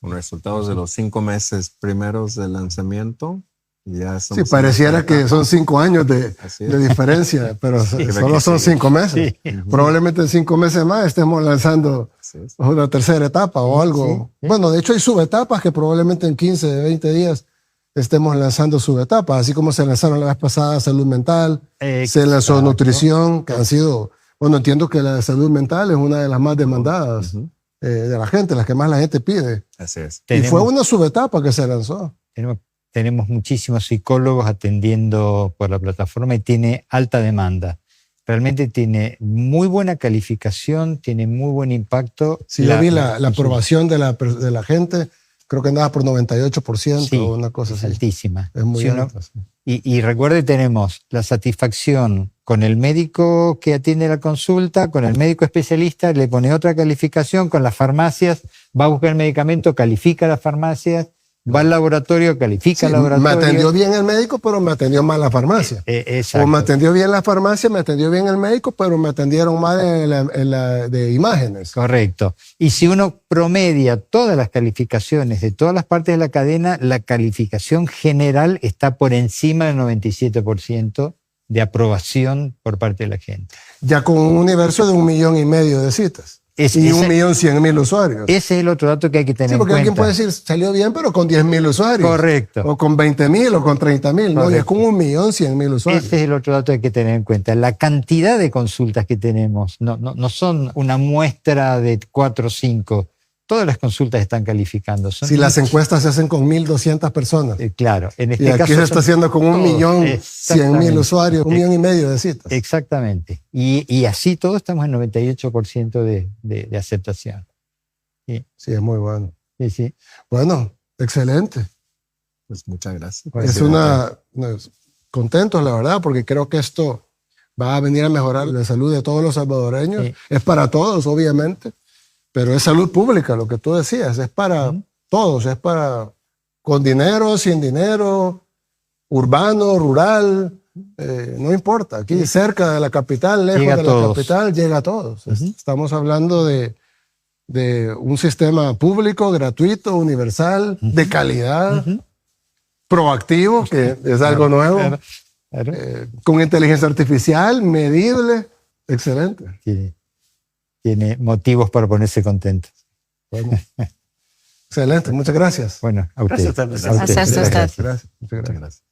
Con resultados de los 5 meses primeros del lanzamiento, ya Sí, estamos en pareciera esta que etapa. son 5 años Así de es. diferencia, pero Sí. solo son 5 meses. Sí. Probablemente en 5 meses más estemos lanzando Así es. una tercera etapa o algo. sí. Bueno, de hecho hay subetapas que probablemente en 15, 20 días estemos lanzando subetapas, así como se lanzaron la vez pasada salud mental, se lanzó Exacto. nutrición, que han sido, bueno, entiendo que la salud mental es una de las más demandadas Ujú. de la gente, las que más la gente pide. Así es. Y fue Tenemos- una subetapa que se lanzó. Tenemos muchísimos psicólogos atendiendo por la plataforma y tiene alta demanda. Realmente tiene muy buena calificación, tiene muy buen impacto. Sí, yo vi la aprobación de la gente, creo que andaba por 98% Sí, o una cosa es así. altísima. Es muy Si uno- alta. Sí. Y recuerde, tenemos la satisfacción con el médico que atiende la consulta, con el médico especialista, le pone otra calificación, con las farmacias, va a buscar el medicamento, califica las farmacias, va al laboratorio, califica Sí, el me laboratorio. atendió bien el médico, pero me atendió mal la farmacia. Exacto. O me atendió bien la farmacia, me atendió bien el médico, pero me atendieron mal en la de imágenes. Correcto. Y si uno promedia todas las calificaciones de todas las partes de la cadena, la calificación general está por encima del 97% de aprobación por parte de la gente. Ya con un universo de 1,5 millones de citas. Y 1.100.000 usuarios. Ese es el otro dato que hay que tener Sí, porque en alguien cuenta. puede decir, salió bien, pero con 10.000 usuarios. Correcto. O con 20.000 o con 30.000. No, ya es con 1.100.000 usuarios. Ese es el otro dato que hay que tener en cuenta. La cantidad de consultas que tenemos no son una muestra de 4 o 5. todas las consultas están calificando. Son Si las encuestas se hacen con 1.200 personas. Claro, en este Y aquí caso se está haciendo con 1.100.000 Exactamente. usuarios, 1,5 millones de citas. Exactamente. Y así todos estamos en 98% de aceptación. Sí, es muy bueno. Sí, sí. Bueno, excelente. Pues muchas gracias. Es contentos, la verdad, porque creo que esto va a venir a mejorar la salud de todos los salvadoreños. Sí. Es para todos, obviamente, pero es salud pública, lo que tú decías. Es para todos, es para con dinero, sin dinero, urbano, rural, no importa. Aquí cerca de la capital, lejos Llega de a la todos. capital, llega a todos. Estamos hablando de un sistema público, gratuito, universal, de calidad, proactivo, que es algo nuevo, Claro. con inteligencia artificial, medible, excelente. Tiene motivos para ponerse contento. Bueno, excelente, muchas gracias. Bueno, a usted. Gracias a usted. A usted. Gracias a usted. Gracias, muchas gracias. Muchas gracias.